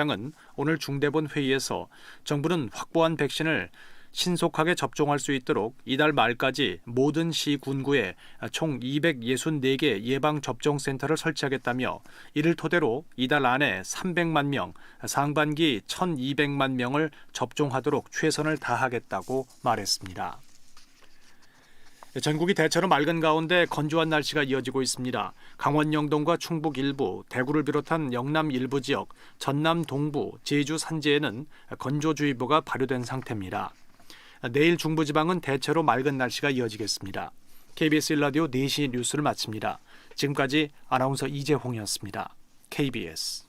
은 오늘 중대본 회의에서 정부는 확보한 백신을 신속하게 접종할 수 있도록 이달 말까지 모든 시 군구에 총 264개 예방접종센터를 설치하겠다며 이를 토대로 이달 안에 300만 명, 상반기 1,200만 명을 접종하도록 최선을 다하겠다고 말했습니다. 전국이 대체로 맑은 가운데 건조한 날씨가 이어지고 있습니다. 강원 영동과 충북 일부, 대구를 비롯한 영남 일부 지역, 전남 동부, 제주 산지에는 건조주의보가 발효된 상태입니다. 내일 중부지방은 대체로 맑은 날씨가 이어지겠습니다. KBS 1라디오 4시 뉴스를 마칩니다. 지금까지 아나운서 이재홍이었습니다. KBS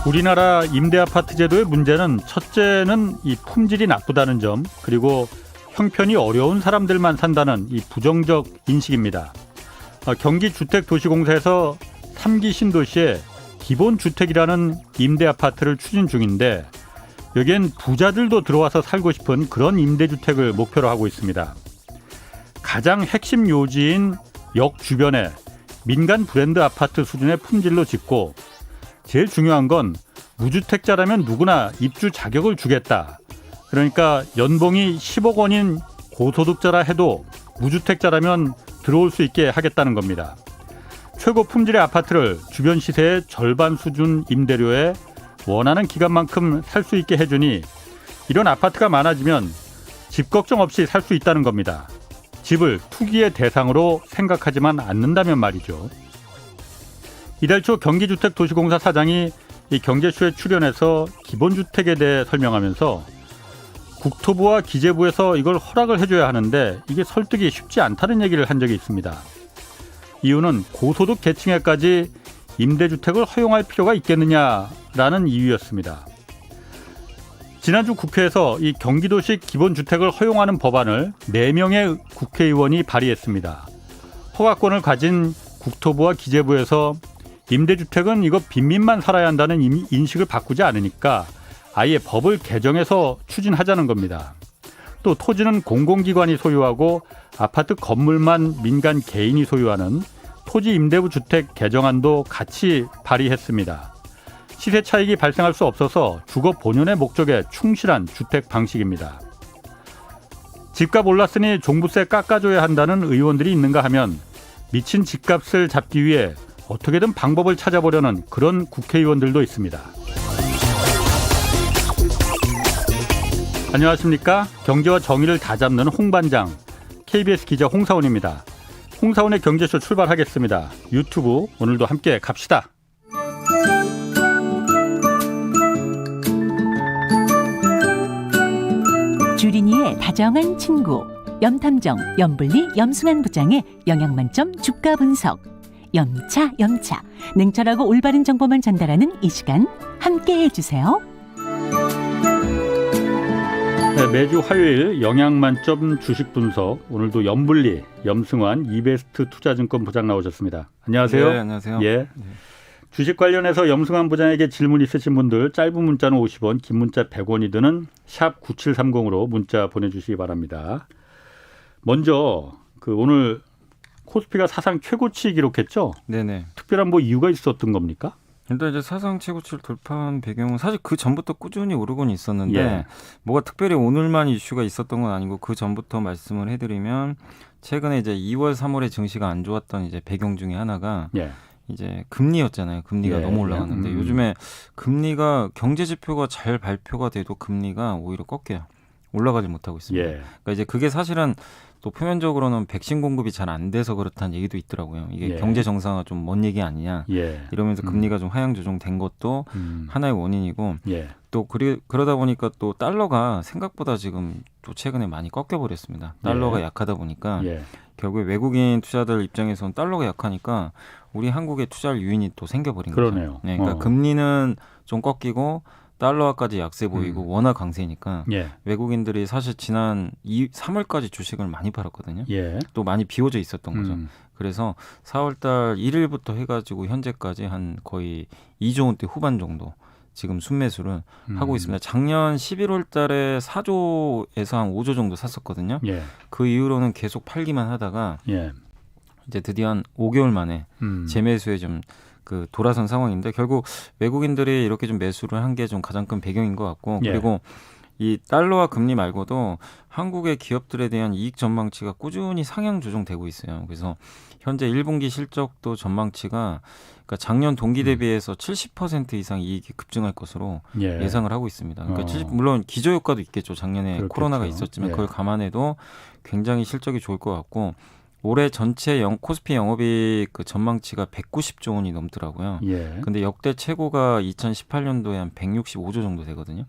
우리나라 임대아파트 제도의 문제는 첫째는 이 품질이 나쁘다는 점, 그리고 형편이 어려운 사람들만 산다는 이 부정적 인식입니다. 경기주택도시공사에서 3기 신도시에 기본주택이라는 임대아파트를 추진 중인데 여기엔 부자들도 들어와서 살고 싶은 그런 임대주택을 목표로 하고 있습니다. 가장 핵심 요지인 역 주변에 민간 브랜드 아파트 수준의 품질로 짓고 제일 중요한 건 무주택자라면 누구나 입주 자격을 주겠다. 그러니까 연봉이 10억 원인 고소득자라 해도 무주택자라면 들어올 수 있게 하겠다는 겁니다. 최고 품질의 아파트를 주변 시세의 절반 수준 임대료에 원하는 기간만큼 살 수 있게 해주니 이런 아파트가 많아지면 집 걱정 없이 살 수 있다는 겁니다. 집을 투기의 대상으로 생각하지만 않는다면 말이죠. 이달 초 경기주택도시공사 사장이 이 경제쇼에 출연해서 기본주택에 대해 설명하면서 국토부와 기재부에서 이걸 허락을 해줘야 하는데 이게 설득이 쉽지 않다는 얘기를 한 적이 있습니다. 이유는 고소득 계층에까지 임대주택을 허용할 필요가 있겠느냐라는 이유였습니다. 지난주 국회에서 이 경기도식 기본주택을 허용하는 법안을 4명의 국회의원이 발의했습니다. 허가권을 가진 국토부와 기재부에서 임대주택은 이거 빈민만 살아야 한다는 인식을 바꾸지 않으니까 아예 법을 개정해서 추진하자는 겁니다. 또 토지는 공공기관이 소유하고 아파트 건물만 민간 개인이 소유하는 토지 임대부 주택 개정안도 같이 발의했습니다. 시세 차익이 발생할 수 없어서 주거 본연의 목적에 충실한 주택 방식입니다. 집값 올랐으니 종부세 깎아줘야 한다는 의원들이 있는가 하면 미친 집값을 잡기 위해 어떻게든 방법을 찾아보려는 그런 국회의원들도 있습니다. 안녕하십니까? 경제와 정의를 다 잡는 홍반장, KBS 기자 홍사원입니다. 홍사원의 경제쇼 출발하겠습니다. 유튜브 오늘도 함께 갑시다. 주린이의 다정한 친구, 염탐정, 염불리, 염승환 부장의 영양만점 주가 분석. 염차 냉철하고 올바른 정보만 전달하는 이 시간 함께 해주세요. 네, 매주 화요일 영양만점 주식 분석, 오늘도 염불리, 염승환, 이베스트 투자증권 부장 나오셨습니다. 안녕하세요. 네, 안녕하세요. 예. 네. 주식 관련해서 염승환 부장에게 질문 있으신 분들 짧은 문자는 50원, 긴 문자 100원이 드는 샵 9730으로 문자 보내주시기 바랍니다. 먼저 오늘 코스피가 사상 최고치 기록했죠? 네네. 특별한 이유가 있었던 겁니까? 일단 이제 사상 최고치를 돌파한 배경은 사실 그 전부터 꾸준히 오르곤 있었는데 예. 뭐가 특별히 오늘만 이슈가 있었던 건 아니고 그 전부터 말씀을 해드리면 최근에 이제 2월, 3월에 증시가 안 좋았던 이제 배경 중에 하나가 예. 이제 금리였잖아요. 금리가 예. 너무 올라갔는데 요즘에 금리가 경제 지표가 잘 발표가 돼도 금리가 오히려 꺾여요. 올라가지 못하고 있습니다. 예. 그러니까 이제 그게 사실은 또 표면적으로는 백신 공급이 잘 안 돼서 그렇다는 얘기도 있더라고요. 이게 예. 경제 정상화 좀 먼 얘기 아니냐. 예. 이러면서 금리가 좀 하향 조정된 것도 하나의 원인이고 예. 또 그러다 보니까 또 달러가 생각보다 지금 또 최근에 많이 꺾여버렸습니다. 달러가 예. 약하다 보니까 예. 결국에 외국인 투자들 입장에서는 달러가 약하니까 우리 한국에 투자할 유인이 또 생겨버린 그러네요. 거죠. 네, 그러니까 금리는 좀 꺾이고 달러화까지 약세 보이고 워낙 강세니까 예. 외국인들이 사실 지난 3월까지 주식을 많이 팔았거든요. 예. 또 많이 비워져 있었던 거죠. 그래서 4월달 1일부터 해가지고 현재까지 한 거의 2조 원대 후반 정도 지금 순매수를 하고 있습니다. 작년 11월 달에 4조에서 한 5조 정도 샀었거든요. 예. 그 이후로는 계속 팔기만 하다가 예. 이제 드디어 한 5개월 만에 재매수에 좀 그 돌아선 상황인데 결국 외국인들이 이렇게 좀 매수를 한 게 좀 가장 큰 배경인 것 같고 예. 그리고 이 달러와 금리 말고도 한국의 기업들에 대한 이익 전망치가 꾸준히 상향 조정되고 있어요. 그래서 현재 1분기 실적도 전망치가 그러니까 작년 동기 대비해서 70% 이상 이익이 급증할 것으로 예. 예상을 하고 있습니다. 그러니까 물론 기저효과도 있겠죠. 작년에 그렇겠죠. 코로나가 있었지만 예. 그걸 감안해도 굉장히 실적이 좋을 것 같고 올해 전체 코스피 영업이익 그 전망치가 190조 원이 넘더라고요. 예. 근데 역대 최고가 2018년도에 한 165조 정도 되거든요.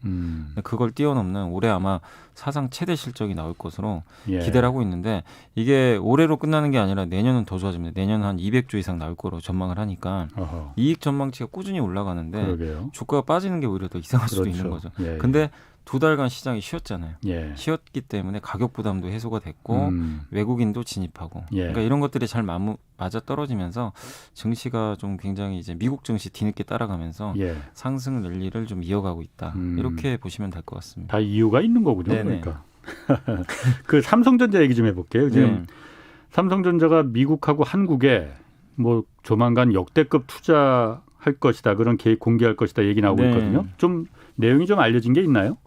그걸 뛰어넘는 올해 아마 사상 최대 실적이 나올 것으로 예. 기대를 하고 있는데 이게 올해로 끝나는 게 아니라 내년은 더 좋아집니다. 내년 한 200조 이상 나올 거로 전망을 하니까 어허. 이익 전망치가 꾸준히 올라가는데 그러게요. 주가가 빠지는 게 오히려 더 이상할 수도 그렇죠. 있는 거죠. 예. 근데 2달간 시장이 쉬었잖아요. 예. 쉬었기 때문에 가격 부담도 해소가 됐고 외국인도 진입하고 예. 그러니까 이런 것들이 잘 맞아 떨어지면서 증시가 좀 굉장히 이제 미국 증시 뒤늦게 따라가면서 예. 상승 랠리를 좀 이어가고 있다. 이렇게 보시면 될 것 같습니다. 다 이유가 있는 거군요. 네네. 그러니까. 그 삼성전자 얘기 좀 해볼게요. 지금 네. 삼성전자가 미국하고 한국에 뭐 조만간 역대급 투자할 것이다. 그런 계획 공개할 것이다. 얘기 나오고 네. 있거든요. 좀 내용이 좀 알려진 게 있나요?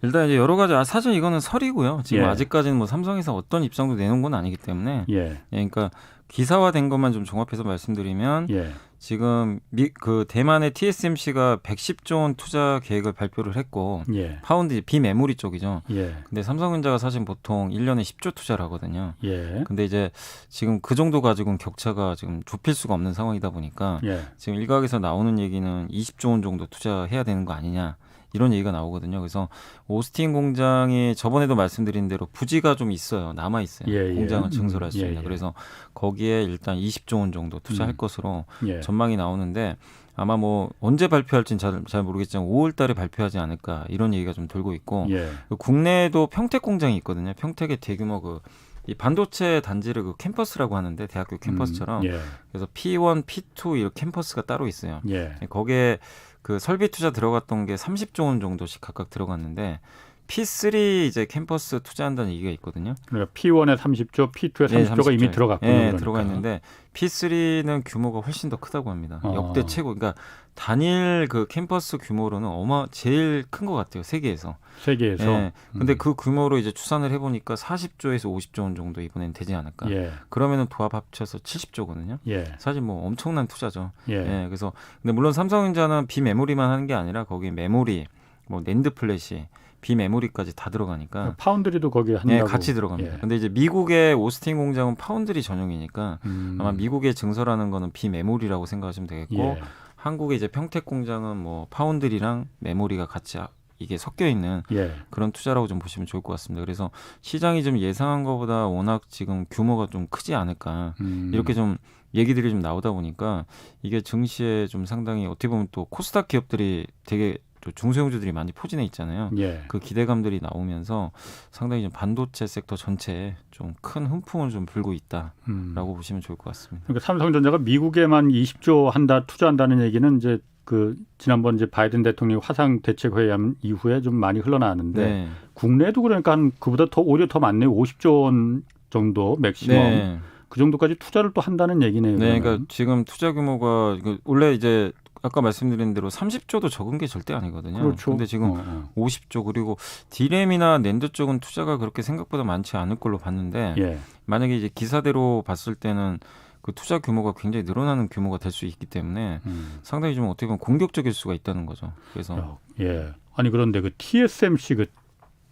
일단 이제 여러 가지 사실 이거는 설이고요. 지금 예. 아직까지는 뭐 삼성에서 어떤 입장도 내놓은 건 아니기 때문에 예. 그러니까 기사화된 것만 좀 종합해서 말씀드리면 예. 지금 그 대만의 TSMC가 110조 원 투자 계획을 발표를 했고 예. 파운드 비메모리 쪽이죠. 예. 근데 삼성전자가 사실 보통 1년에 10조 투자를 하거든요. 예. 근데 이제 지금 그 정도 가지고는 격차가 지금 좁힐 수가 없는 상황이다 보니까 예. 지금 일각에서 나오는 얘기는 20조 원 정도 투자해야 되는 거 아니냐. 이런 얘기가 나오거든요. 그래서 오스틴 공장이 저번에도 말씀드린 대로 부지가 좀 있어요. 남아 있어요. 예, 예. 공장을 증설할 수 있는. 예. 그래서 거기에 일단 20조 원 정도 투자할 것으로 예. 전망이 나오는데 아마 뭐 언제 발표할지는 잘 모르겠지만 5월 달에 발표하지 않을까 이런 얘기가 좀 돌고 있고 예. 국내에도 평택 공장이 있거든요. 평택의 대규모 이 반도체 단지를 캠퍼스라고 하는데 대학교 캠퍼스처럼 예. 그래서 P1, P2 이런 캠퍼스가 따로 있어요. 예. 거기에 그 설비 투자 들어갔던 게 30조 원 정도씩 각각 들어갔는데 P3 이제 캠퍼스 투자한다는 얘기가 있거든요. 그러니까 P1에 30조, P2에 30조가 이미 들어갔군요. 네, 그러니까. 들어가 있는데 P3는 규모가 훨씬 더 크다고 합니다. 어. 역대 최고. 그러니까 단일 그 캠퍼스 규모로는 제일 큰 것 같아요. 세계에서. 세계에서. 네. 근데 그 규모로 이제 추산을 해보니까 40조에서 50조 원 정도 이번엔 되지 않을까. 예. 그러면은 도합 합쳐서 70조거든요. 예. 사실 뭐 엄청난 투자죠. 예. 예, 그래서 근데 물론 삼성전자는 비메모리만 하는 게 아니라 거기에 메모리, 뭐 낸드 플래시, 비메모리까지 다 들어가니까 파운드리도 거기에 한다고. 예, 같이 들어갑니다. 예. 근데 이제 미국의 오스틴 공장은 파운드리 전용이니까 아마 미국에 증설하는 거는 비메모리라고 생각하시면 되겠고 예. 한국의 이제 평택 공장은 뭐 파운드리랑 메모리가 같이 이게 섞여 있는 예. 그런 투자라고 좀 보시면 좋을 것 같습니다. 그래서 시장이 좀 예상한 것보다 워낙 지금 규모가 좀 크지 않을까 이렇게 좀 얘기들이 좀 나오다 보니까 이게 증시에 좀 상당히 어떻게 보면 또 코스닥 기업들이 되게 또 중소형주들이 많이 포진해 있잖아요. 예. 그 기대감들이 나오면서 상당히 좀 반도체 섹터 전체에 좀 큰 훈풍을 좀 불고 있다라고 보시면 좋을 것 같습니다. 그러니까 삼성전자가 미국에만 20조 투자한다는 얘기는 이제 그 지난번 이제 바이든 대통령 화상 대책 회의한 이후에 좀 많이 흘러나왔는데 네. 국내도 그러니까 한 그보다 오히려 더 많네요. 50조 원 정도 맥시멈. 네. 그 정도까지 투자를 또 한다는 얘기네요. 네, 그러면. 그러니까 지금 투자 규모가 원래 이제 아까 말씀드린 대로 30조도 적은 게 절대 아니거든요. 그렇죠. 근데 지금 50조 그리고 디램이나 낸드 쪽은 투자가 그렇게 생각보다 많지 않을 걸로 봤는데 예. 만약에 이제 기사대로 봤을 때는 그 투자 규모가 굉장히 늘어나는 규모가 될 수 있기 때문에 상당히 좀 어떻게 보면 공격적일 수가 있다는 거죠. 그래서 예. 아니 그런데 그 TSMC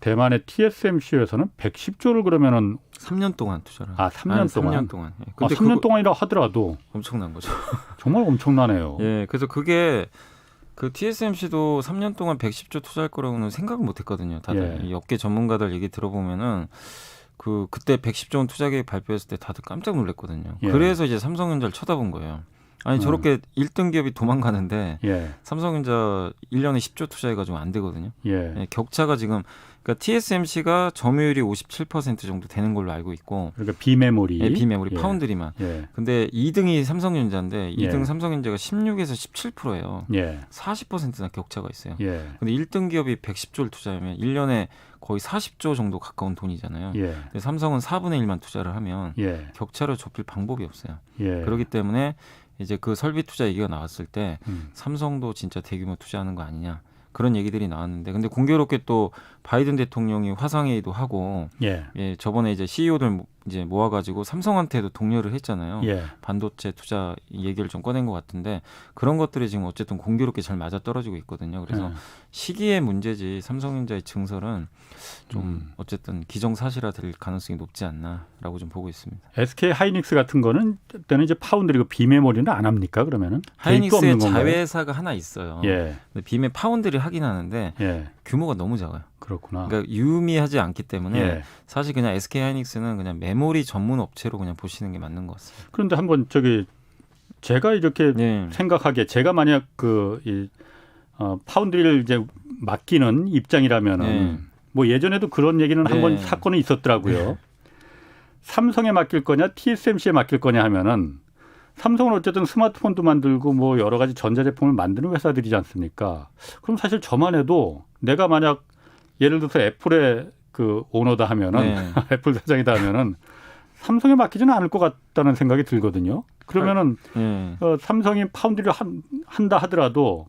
대만의 TSMC에서는 110조를 그러면은 3년 동안 투자를 3년 동안. 3년 동안. 예. 근데 3년 동안이라 하더라도 엄청난 거죠. 정말 엄청나네요. 예. 그래서 그게 그 TSMC도 3년 동안 110조 투자할 거라고는 생각을 못 했거든요. 다들 이 업계 전문가들 얘기 들어보면은 그때 110조 원 투자 계획 발표했을 때 다들 깜짝 놀랐거든요. 예. 그래서 이제 삼성전자를 쳐다본 거예요. 아니 저렇게 1등 기업이 도망가는데 예. 삼성전자 1년에 10조 투자해가지고 안 되거든요. 예. 예, 격차가 지금 그러니까 TSMC가 점유율이 57% 정도 되는 걸로 알고 있고 그러니까 비메모리. 예, 비메모리 예. 파운드리만. 예. 근데 2등이 삼성전자인데 2등 예. 삼성전자가 16에서 17%예요. 예. 40%나 격차가 있어요. 예. 근데 1등 기업이 110조를 투자하면 1년에 거의 40조 정도 가까운 돈이잖아요. 예. 근데 삼성은 4분의 1만 투자를 하면 예. 격차를 좁힐 방법이 없어요. 예. 그렇기 때문에 이제 그 설비 투자 얘기가 나왔을 때 음. 삼성도 진짜 대규모 투자하는 거 아니냐 그런 얘기들이 나왔는데 근데 공교롭게 또 바이든 대통령이 화상회의도 하고 예. 예, 저번에 이제 CEO들 이제 모아가지고 삼성한테도 독려를 했잖아요. 예. 반도체 투자 얘기를 좀 꺼낸 것 같은데 그런 것들이 지금 어쨌든 공교롭게 잘 맞아 떨어지고 있거든요. 그래서 예. 시기의 문제지 삼성전자의 증설은 좀 어쨌든 기정사실화될 가능성이 높지 않나라고 좀 보고 있습니다. SK 하이닉스 같은 거는 때는 이제 파운드리고 비메모리는 안 합니까? 그러면은 계획도 하이닉스의 없는 건가요? 자회사가 하나 있어요. 예. 근데 빔에 파운드리 하긴 하는데 예. 규모가 너무 작아요. 그렇구나. 그러니까 유의미하지 않기 때문에 예. 사실 그냥 SK 하이닉스는 그냥 메모리 전문 업체로 그냥 보시는 게 맞는 것 같습니다. 그런데 한번 제가 이렇게 네. 생각하기에 제가 만약 파운드리를 이제 맡기는 입장이라면은 네. 뭐 예전에도 그런 얘기는 네. 한번 사건이 있었더라고요. 삼성에 맡길 거냐 TSMC에 맡길 거냐 하면은 삼성은 어쨌든 스마트폰도 만들고 뭐 여러 가지 전자제품을 만드는 회사들이지 않습니까? 그럼 사실 저만 해도 내가 만약 예를 들어서 애플의 그 오너다 하면은 네. 애플 사장이다 하면은 삼성에 맡기지는 않을 것 같다는 생각이 들거든요. 그러면은 네. 삼성이 파운드리를 한다 하더라도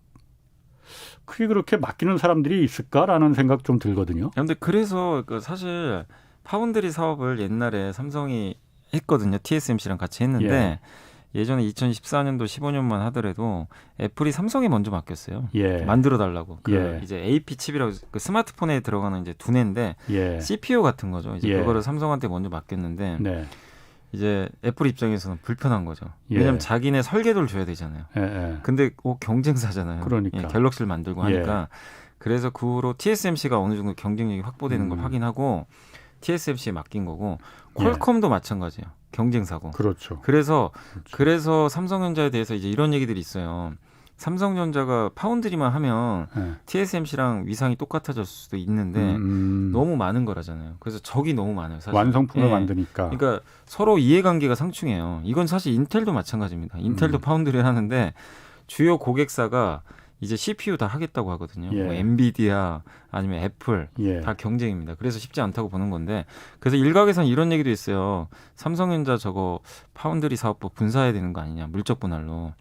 크게 그렇게 맡기는 사람들이 있을까라는 생각 좀 들거든요. 근데 그래서 그 사실 파운드리 사업을 옛날에 삼성이 했거든요. TSMC랑 같이 했는데 예전에 2014년도 15년만 하더라도 애플이 삼성에 먼저 맡겼어요. 예. 만들어 달라고. 예. 이제 AP 칩이라고 그 스마트폰에 들어가는 이제 두뇌인데 예. CPU 같은 거죠. 이제 예. 그거를 삼성한테 먼저 맡겼는데 네. 이제 애플 입장에서는 불편한 거죠. 예. 왜냐하면 자기네 설계도를 줘야 되잖아요. 예. 예. 근데 경쟁사잖아요. 그러니까. 예, 갤럭시를 만들고 하니까. 그래서 그 후로 TSMC가 어느 정도 경쟁력이 확보되는 걸 확인하고 TSMC에 맡긴 거고 퀄컴도 마찬가지예요. 경쟁사고. 그렇죠. 그래서 삼성전자에 대해서 이제 이런 얘기들이 있어요. 삼성전자가 파운드리만 하면 예. TSMC랑 위상이 똑같아질 수도 있는데 너무 많은 거라잖아요. 그래서 적이 너무 많아요. 사실. 완성품을 예. 만드니까. 그러니까 서로 이해관계가 상충해요. 이건 사실 인텔도 마찬가지입니다. 인텔도 파운드리를 하는데 주요 고객사가 이제 CPU 다 하겠다고 하거든요. 예. 뭐 엔비디아 아니면 애플 예. 다 경쟁입니다. 그래서 쉽지 않다고 보는 건데 그래서 일각에서는 이런 얘기도 있어요. 삼성전자 저거 파운드리 사업부 분사해야 되는 거 아니냐. 물적 분할로.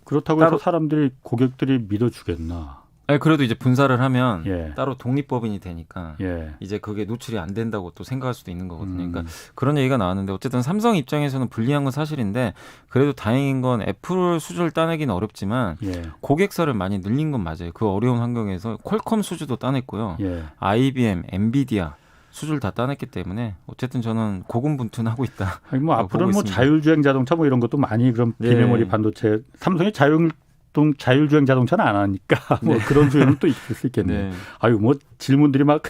그렇다고 해서 사람들이 고객들이 믿어주겠나? 아니, 그래도 이제 분사를 하면 예. 따로 독립법인이 되니까 예. 이제 그게 노출이 안 된다고 또 생각할 수도 있는 거거든요. 그러니까 그런 얘기가 나왔는데 어쨌든 삼성 입장에서는 불리한 건 사실인데 그래도 다행인 건 애플 수주를 따내기는 어렵지만 예. 고객사를 많이 늘린 건 맞아요. 그 어려운 환경에서 퀄컴 수주도 따냈고요. 예. IBM, 엔비디아 수주를 다 따냈기 때문에 어쨌든 저는 고군분투하고 있다. 아니 뭐 보고 앞으로는 뭐 있습니다. 자율주행 자동차 뭐 이런 것도 많이 그럼 네. 비메모리 반도체 삼성이 자율주행 자동차는 안 하니까 뭐 그런 수요는 또 있을 수 있겠네요. 네. 아유 뭐 질문들이 막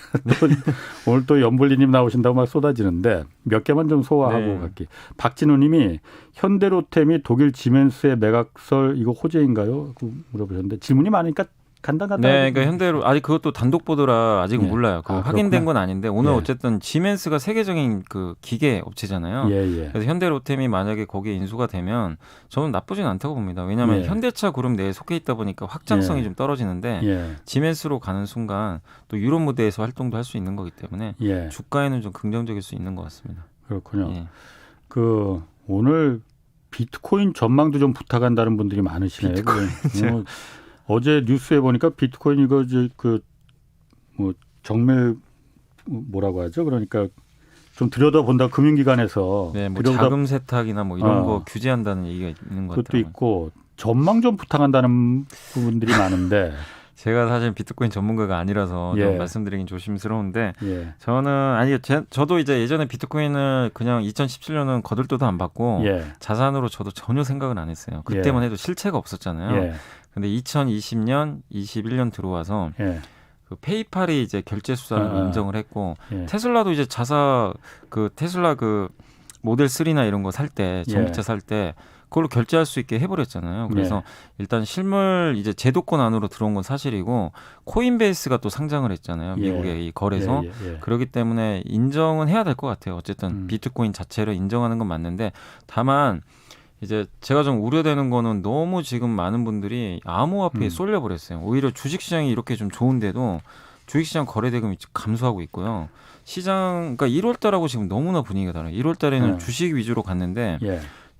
오늘 또 연불리님 나오신다고 막 쏟아지는데 몇 개만 좀 소화하고 네. 갈게. 박진우님이 현대로템이 독일 지멘스의 매각설 이거 호재인가요? 물어보셨는데 질문이 많으니까 간단하다. 네, 그러니까 현대로 아직 그것도 단독 보도라 아직은 예. 몰라요. 그 아, 확인된 그렇구나. 건 아닌데 오늘 예. 어쨌든 지멘스가 세계적인 그 기계 업체잖아요. 예. 그래서 현대로템이 만약에 거기에 인수가 되면 저는 나쁘진 않다고 봅니다. 왜냐하면 예. 현대차 그룹 내에 속해 있다 보니까 확장성이 예. 좀 떨어지는데 예. 지멘스로 가는 순간 또 유럽 무대에서 활동도 할 수 있는 거기 때문에 예. 주가에는 좀 긍정적일 수 있는 것 같습니다. 그렇군요. 예. 그 오늘 비트코인 전망도 좀 부탁한다는 분들이 많으시네요. 뭐 어제 뉴스에 보니까 비트코인 이거 뭐 정밀 뭐라고 하죠? 그러니까 좀 들여다본다 금융기관에서 네, 뭐 자금 세탁이나 뭐 이런 거 규제한다는 얘기가 있는 것 그것도 같아요. 있고 전망 좀 부탁한다는 부분들이 많은데 제가 사실 비트코인 전문가가 아니라서 예. 좀 말씀드리긴 조심스러운데 예. 저도 이제 예전에 비트코인을 그냥 2017년은 거들떠도 안 받고 예. 자산으로 저도 전혀 생각을 안 했어요. 그때만 해도 실체가 없었잖아요. 예. 근데 2020년, 21년 들어와서 예. 그 페이팔이 이제 결제 수단을 인정을 했고 예. 테슬라도 이제 테슬라 그 모델 3나 이런 거 살 때 전기차 살 때 그걸로 결제할 수 있게 해버렸잖아요. 그래서 일단 실물 이제 제도권 안으로 들어온 건 사실이고 코인베이스가 또 상장을 했잖아요. 미국의 이 거래소. 그렇기 때문에 인정은 해야 될 것 같아요. 어쨌든 비트코인 자체를 인정하는 건 맞는데 다만 이제 제가 좀 우려되는 거는 너무 지금 많은 분들이 암호화폐에 쏠려버렸어요. 오히려 주식시장이 이렇게 좀 좋은데도 주식시장 거래대금이 감소하고 있고요. 시장, 그러니까 1월달하고 지금 너무나 분위기가 달라요. 1월달에는 주식 위주로 갔는데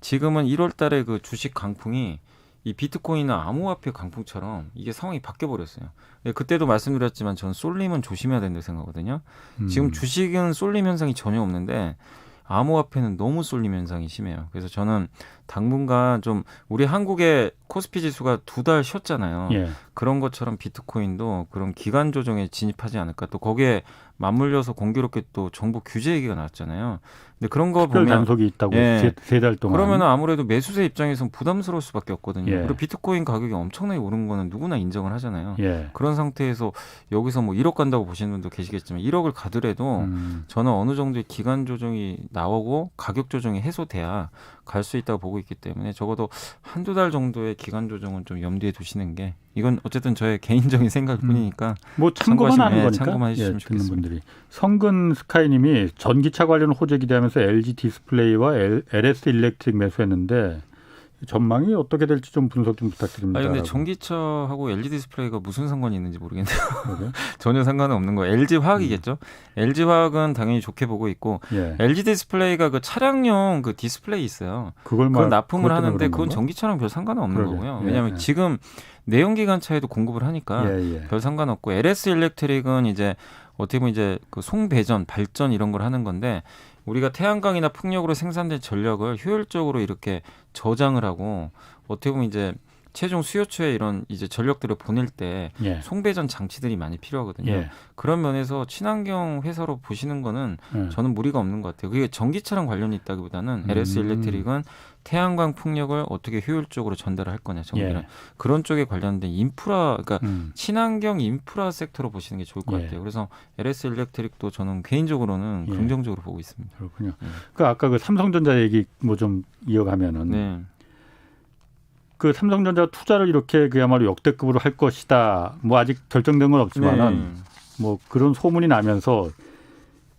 지금은 1월달에 그 주식 강풍이 이 비트코인이나 암호화폐 강풍처럼 이게 상황이 바뀌어버렸어요. 그때도 말씀드렸지만 전 쏠림은 조심해야 된다고 생각하거든요. 지금 주식은 쏠림 현상이 전혀 없는데 암호화폐는 너무 쏠림 현상이 심해요. 그래서 저는 당분간 좀 우리 한국의 코스피 지수가 2달 쉬었잖아요. 그런 것처럼 비트코인도 그런 기간 조정에 진입하지 않을까. 또 거기에 맞물려서 공교롭게 또 정부 규제 얘기가 나왔잖아요. 근데 그런 거 보면 단속이 있다고 세 달 동안. 그러면 아무래도 매수세 입장에서는 부담스러울 수밖에 없거든요. 그리고 비트코인 가격이 엄청나게 오른 거는 누구나 인정을 하잖아요. 그런 상태에서 여기서 뭐 1억 간다고 보시는 분도 계시겠지만 1억을 가더라도 저는 어느 정도의 기간 조정이 나오고 가격 조정이 해소돼야 갈 수 있다고 보고 있기 때문에 적어도 1-2달 정도의 기간 조정은 좀 염두에 두시는 게 이건 어쨌든 저의 개인적인 생각일 뿐이니까 뭐 참고만 하는 거니까 참고만 해주시면 좋겠습니다. 분들이. 성근 스카이님이 전기차 관련 호재 기대하면서 LG 디스플레이와 LS 일렉트릭 매수했는데 전망이 어떻게 될지 좀 분석 좀 부탁드립니다. 근데 전기차하고 LG 디스플레이가 무슨 상관이 있는지 모르겠네요. 전혀 상관은 없는 거예요. LG 화학이겠죠. LG 화학은 당연히 좋게 보고 있고 LG 디스플레이가 그 차량용 그 디스플레이 있어요. 그걸 납품을 하는데 그건 전기차랑 별 상관은 없는 거고요. 왜냐하면 지금 내연기관차에도 공급을 하니까 별 상관없고 LS 일렉트릭은 이제 어떻게 보면 이제 그 송배전, 발전 이런 걸 하는 건데 우리가 태양광이나 풍력으로 생산된 전력을 효율적으로 이렇게 저장을 하고 어떻게 보면 이제 최종 수요처에 이런 이제 전력들을 보낼 때 송배전 장치들이 많이 필요하거든요. 그런 면에서 친환경 회사로 보시는 거는 저는 무리가 없는 것 같아요. 그게 전기차랑 관련이 있다기보다는 LS 일렉트릭은 태양광 풍력을 어떻게 효율적으로 전달을 할 거냐, 전기를. 그런 쪽에 관련된 인프라, 그러니까 친환경 인프라 섹터로 보시는 게 좋을 것 같아요. 그래서 LS 일렉트릭도 저는 개인적으로는 긍정적으로 보고 있습니다. 그렇군요. 그 아까 그 삼성전자 얘기 뭐 좀 이어가면은 그 삼성전자 투자를 이렇게 그야말로 역대급으로 할 것이다. 뭐 아직 결정된 건 없지만은 뭐 그런 소문이 나면서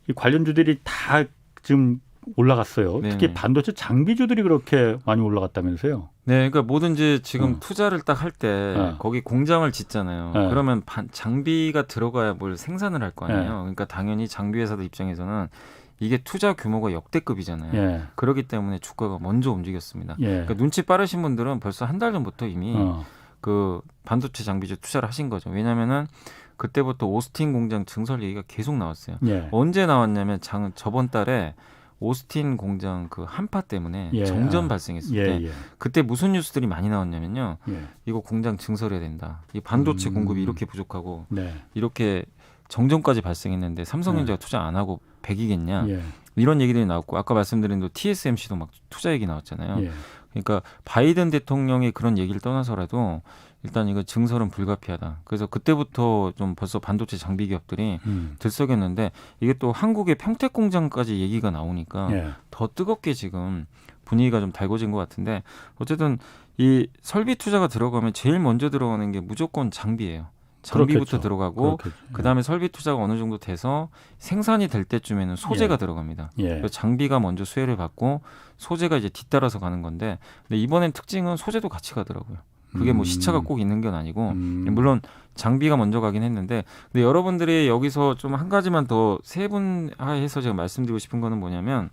이 관련주들이 다 지금 올라갔어요. 특히 반도체 장비주들이 그렇게 많이 올라갔다면서요. 네, 그러니까 뭐든지 지금 투자를 딱 할 때 거기 공장을 짓잖아요. 그러면 장비가 들어가야 뭘 생산을 할 거 아니에요. 그러니까 당연히 장비 회사들 입장에서는 이게 투자 규모가 역대급이잖아요. 그렇기 때문에 주가가 먼저 움직였습니다. 그러니까 눈치 빠르신 분들은 벌써 1달 전부터 이미 그 반도체 장비주 투자를 하신 거죠. 왜냐하면은 그때부터 오스틴 공장 증설 얘기가 계속 나왔어요. 언제 나왔냐면 저번 달에 오스틴 공장 그 한파 때문에 정전 발생했을 때 그때 무슨 뉴스들이 많이 나왔냐면요. 이거 공장 증설해야 된다. 이 반도체 공급이 이렇게 부족하고 이렇게 정전까지 발생했는데 삼성전자가 투자 안 하고 백이겠냐. 이런 얘기들이 나왔고 아까 말씀드린 또 TSMC도 막 투자 얘기 나왔잖아요. 그러니까 바이든 대통령이 그런 얘기를 떠나서라도 일단 이거 증설은 불가피하다. 그래서 그때부터 좀 벌써 반도체 장비 기업들이 들썩였는데 이게 또 한국의 평택 공장까지 얘기가 나오니까 더 뜨겁게 지금 분위기가 좀 달궈진 것 같은데 어쨌든 이 설비 투자가 들어가면 제일 먼저 들어가는 게 무조건 장비예요. 장비부터 들어가고 그다음에 설비 투자가 어느 정도 돼서 생산이 될 때쯤에는 소재가 들어갑니다. 장비가 먼저 수혜를 받고 소재가 이제 뒤따라서 가는 건데 근데 이번엔 특징은 소재도 같이 가더라고요. 그게 뭐 시차가 꼭 있는 건 아니고 물론 장비가 먼저 가긴 했는데 근데 여러분들이 여기서 좀 한 가지만 더 세분화해서 제가 말씀드리고 싶은 거는 뭐냐면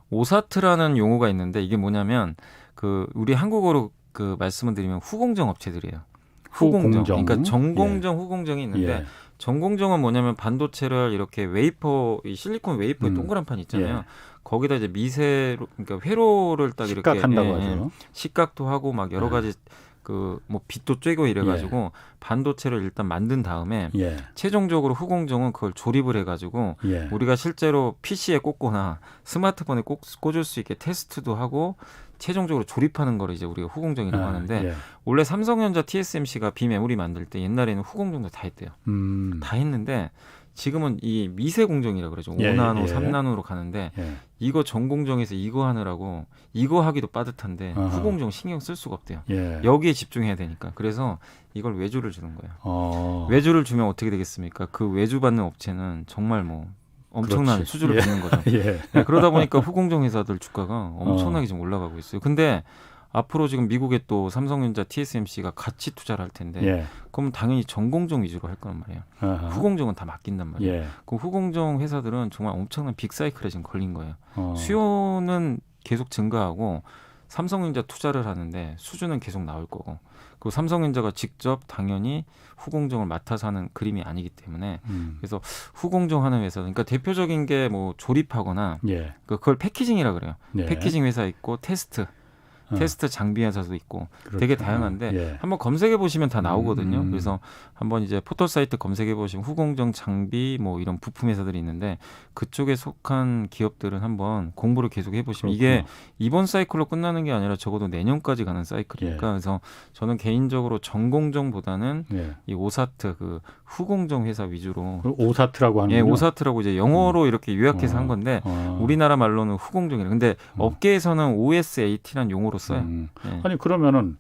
오사트라는 용어가 있는데 이게 뭐냐면 그 우리 한국어로 그 말씀을 드리면 후공정 업체들이에요. 후공정. 그러니까 전공정, 후공정이 있는데 전공정은 뭐냐면 반도체를 이렇게 웨이퍼, 이 실리콘 웨이퍼의 동그란 판 있잖아요. 거기다 이제 미세로, 그러니까 회로를 딱 이렇게 식각한다고 하죠. 식각도 하고 막 여러 가지 그 뭐 빛도 쬐고 이래가지고 반도체를 일단 만든 다음에 최종적으로 후공정은 그걸 조립을 해가지고 우리가 실제로 PC에 꽂거나 스마트폰에 꽂을 수 있게 테스트도 하고 최종적으로 조립하는 거를 이제 우리가 후공정이라고 하는데 원래 삼성전자 TSMC가 비메모리 만들 때 옛날에는 후공정도 다 했대요. 다 했는데 지금은 이 미세 공정이라 그러죠. 예, 5나노, 예. 3나노로 가는데 예. 이거 전공정에서 이거 하느라고 이거 하기도 빠듯한데 아하. 후공정 신경 쓸 수가 없대요. 예. 여기에 집중해야 되니까. 그래서 이걸 외주를 주는 거예요. 외주를 주면 어떻게 되겠습니까? 그 외주 받는 업체는 정말 뭐 엄청난 그렇지. 수주를 예. 받는 거죠. 예. 네, 그러다 보니까 후공정 회사들 주가가 엄청나게 좀 올라가고 있어요. 근데 앞으로 지금 미국의 또 삼성전자, TSMC가 같이 투자를 할 텐데 예. 그럼 당연히 전공정 위주로 할 거란 말이에요. 아하. 후공정은 다 맡긴단 말이에요. 예. 그 후공정 회사들은 정말 엄청난 빅사이클에 지금 걸린 거예요. 어. 수요는 계속 증가하고 삼성전자 투자를 하는데 수주는 계속 나올 거고 그리고 삼성전자가 직접 당연히 후공정을 맡아서 하는 그림이 아니기 때문에 그래서 후공정 하는 회사 그러니까 대표적인 게 뭐 조립하거나 예. 그걸 패키징이라 그래요. 예. 패키징 회사 있고 테스트 장비 회사도 있고 그렇죠. 되게 다양한데 예. 한번 검색해 보시면 다 나오거든요. 그래서 한번 이제 포털 사이트 검색해 보시면 후공정 장비 뭐 이런 부품 회사들이 있는데 그쪽에 속한 기업들은 한번 공부를 계속 해보시면 이게 이번 사이클로 끝나는 게 아니라 적어도 내년까지 가는 사이클이니까 예. 그래서 저는 개인적으로 전공정보다는 예. 이 오사트 그 후공정 회사 위주로 그 오사트라고 하는 예 오사트라고 이제 영어로 이렇게 요약해서 한 건데 우리나라 말로는 후공정이라. 근데 업계에서는 OSAT라는 용어로 써요. 예. 아니 그러면은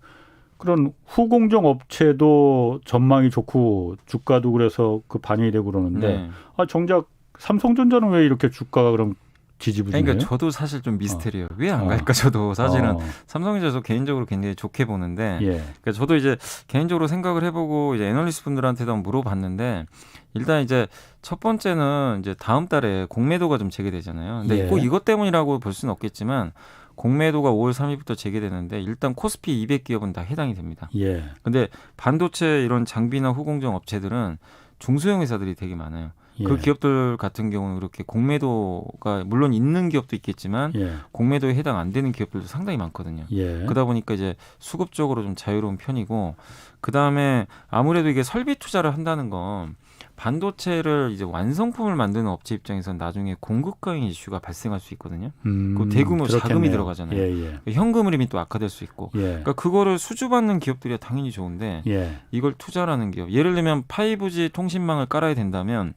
그런 후공정 업체도 전망이 좋고 주가도 그래서 그 반영이 되고 그러는데 네. 아 정작 삼성전자는 왜 이렇게 주가가 그럼 지지부진해요? 그러니까 저도 사실 좀 미스테리예요. 왜 안 갈까 저도 사실은 삼성전자 개인적으로 굉장히 좋게 보는데 예. 그러니까 저도 이제 개인적으로 생각을 해보고 이제 애널리스트 분들한테도 한번 물어봤는데 일단 이제 첫 번째는 이제 다음 달에 공매도가 좀 재개되잖아요. 근데 예. 꼭 이것 때문이라고 볼 수는 없겠지만 공매도가 5월 3일부터 재개되는데 일단 코스피 200 기업은 다 해당이 됩니다. 예. 근데 반도체 이런 장비나 후공정 업체들은 중소형 회사들이 되게 많아요. 예. 그 기업들 같은 경우는 그렇게 공매도가 물론 있는 기업도 있겠지만 예. 공매도에 해당 안 되는 기업들도 상당히 많거든요. 예. 그러다 보니까 이제 수급적으로 좀 자유로운 편이고 그다음에 아무래도 이게 설비 투자를 한다는 건 반도체를 이제 완성품을 만드는 업체 입장에서는 나중에 공급 과잉 이슈가 발생할 수 있거든요. 그 대규모 그렇겠네요. 자금이 들어가잖아요. 예. 예. 현금 흐름이 또 악화될 수 있고. 예. 그러니까 그거를 수주받는 기업들이 당연히 좋은데 예. 이걸 투자라는 기업. 예를 들면 5G 통신망을 깔아야 된다면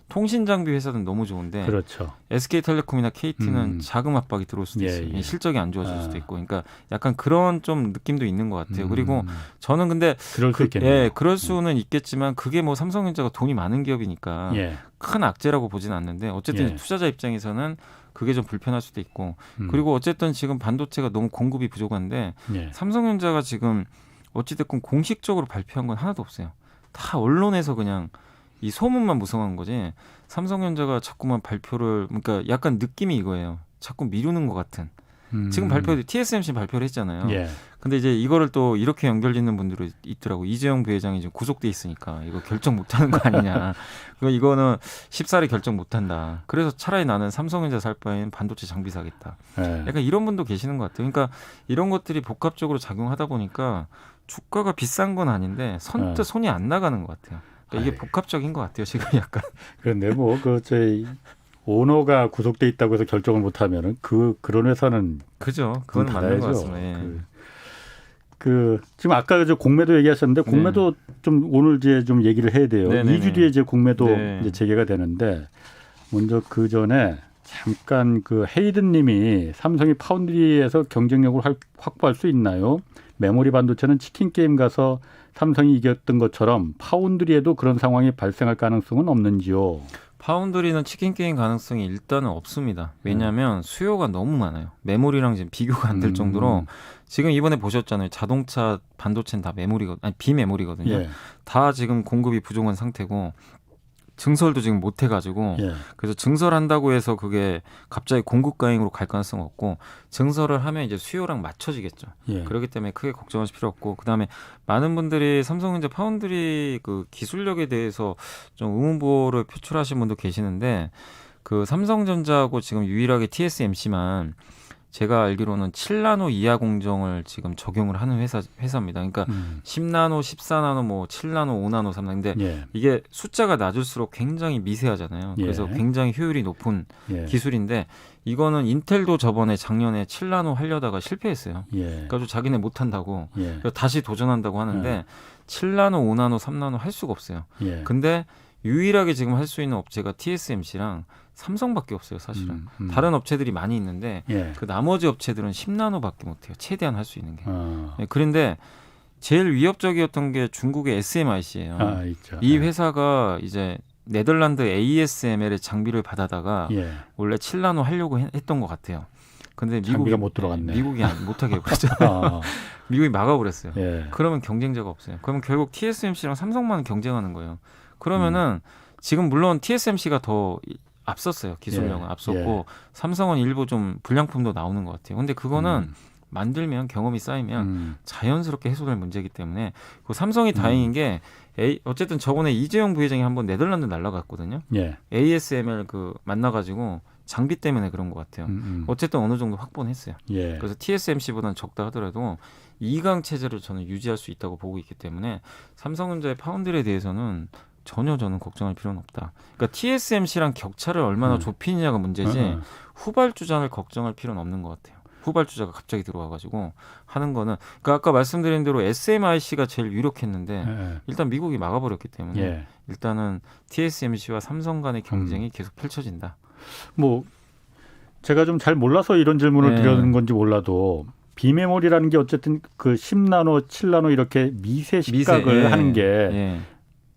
통신 장비 회사는 너무 좋은데 그렇죠. SK텔레콤이나 KT는 자금 압박이 들어올 수도 예, 있어요. 예. 실적이 안 좋아질 수도 있고. 그러니까 약간 그런 좀 느낌도 있는 것 같아요. 그리고 저는 근데 그럴 수 있겠네요. 예, 그럴 수는 있겠지만 그게 뭐 삼성전자가 돈이 많은 기업이니까 예. 큰 악재라고 보지는 않는데 어쨌든 예. 투자자 입장에서는 그게 좀 불편할 수도 있고 그리고 어쨌든 지금 반도체가 너무 공급이 부족한데 예. 삼성전자가 지금 어찌됐건 공식적으로 발표한 건 하나도 없어요. 다 언론에서 그냥 이 소문만 무성한 거지. 삼성전자가 자꾸만 발표를 그러니까 약간 느낌이 이거예요. 자꾸 미루는 것 같은. 지금 TSMC 발표를 했잖아요. 예. 근데 이제 이거를 또 이렇게 연결짓는 분들이 있더라고. 이재용 부회장이 지금 구속돼 있으니까 이거 결정 못하는 거 아니냐. 이거는 쉽사리 결정 못한다. 그래서 차라리 나는 삼성전자 살 바엔 반도체 장비 사겠다. 예. 약간 이런 분도 계시는 것 같아요. 그러니까 이런 것들이 복합적으로 작용하다 보니까 주가가 비싼 건 아닌데 선뜻 손이 안 나가는 것 같아요. 그러니까 이게 복합적인 것 같아요. 지금 약간. 그런데 뭐 그 저희 오너가 구속돼 있다고 해서 결정을 못하면은 그런 회사는 그죠. 그건 맞는 것 같습니다. 예. 지금 아까 저 공매도 얘기하셨는데 공매도 좀 오늘 이제 좀 얘기를 해야 돼요. 네네네. 2주 뒤에 이제 공매도 네. 이제 재개가 되는데 먼저 그 전에 잠깐 그 헤이든님이 삼성이 파운드리에서 경쟁력을 확보할 수 있나요? 메모리 반도체는 치킨 게임 가서 삼성이 이겼던 것처럼 파운드리에도 그런 상황이 발생할 가능성은 없는지요? 파운드리는 치킨 게임 가능성이 일단은 없습니다. 왜냐하면 수요가 너무 많아요. 메모리랑 지금 비교가 안 될 정도로 지금 이번에 보셨잖아요. 자동차 반도체는 다 비메모리거든요. 예. 다 지금 공급이 부족한 상태고 증설도 지금 못 해가지고 예. 그래서 증설한다고 해서 그게 갑자기 공급 과잉으로 갈 가능성은 없고 증설을 하면 이제 수요랑 맞춰지겠죠. 예. 그렇기 때문에 크게 걱정하실 필요 없고 그다음에 많은 분들이 삼성전자 파운드리 그 기술력에 대해서 좀 의문부호를 표출하신 분도 계시는데 그 삼성전자하고 지금 유일하게 TSMC만 제가 알기로는 7나노 이하 공정을 지금 적용을 하는 회사입니다. 그러니까 10나노, 14나노, 뭐 7나노, 5나노, 3나노. 근데 예. 이게 숫자가 낮을수록 굉장히 미세하잖아요. 그래서 예. 굉장히 효율이 높은 예. 기술인데 이거는 인텔도 저번에 작년에 7나노 하려다가 실패했어요. 예. 그래서 자기네 못한다고 예. 다시 도전한다고 하는데 7나노, 5나노, 3나노 할 수가 없어요. 예. 근데 유일하게 지금 할 수 있는 업체가 TSMC랑 삼성밖에 없어요, 사실은. 다른 업체들이 많이 있는데 예. 그 나머지 업체들은 10나노밖에 못해요. 최대한 할 수 있는 게. 예, 그런데 제일 위협적이었던 게 중국의 SMIC예요. 있죠. 이 회사가 이제 네덜란드 ASML의 장비를 받아다가 예. 원래 7나노 하려고 했던 것 같아요. 근데 장비가 못 들어갔네. 미국이 못하게 해버렸죠. 아, 미국이 막아버렸어요. 예. 그러면 경쟁자가 없어요. 그러면 결국 TSMC랑 삼성만 경쟁하는 거예요. 그러면은 지금 물론 TSMC가 더 앞섰어요. 기술력은 예. 앞섰고 삼성은 일부 좀 불량품도 나오는 것 같아요. 근데 그거는 만들면 경험이 쌓이면 자연스럽게 해소될 문제이기 때문에 그 삼성이 다행인 게 어쨌든 저번에 이재용 부회장이 한번 네덜란드 날아갔거든요. 예. ASML 그 만나가지고 장비 때문에 그런 것 같아요. 어쨌든 어느 정도 확보는 했어요. 예. 그래서 TSMC보다는 적다 하더라도 2강 체제를 저는 유지할 수 있다고 보고 있기 때문에 삼성전자의 파운드리에 대해서는 전혀 저는 걱정할 필요는 없다. 그러니까 TSMC랑 격차를 얼마나 좁히느냐가 문제지 후발주자를 걱정할 필요는 없는 것 같아요. 후발주자가 갑자기 들어와가지고 하는 거는 그러니까 아까 말씀드린 대로 SMIC가 제일 유력했는데 예. 일단 미국이 막아버렸기 때문에 예. 일단은 TSMC와 삼성 간의 경쟁이 계속 펼쳐진다. 뭐 제가 좀 잘 몰라서 이런 질문을 네. 드리는 건지 몰라도 비메모리라는 게 어쨌든 그 10나노, 7나노 이렇게 미세 식각을 예. 하는 게 예.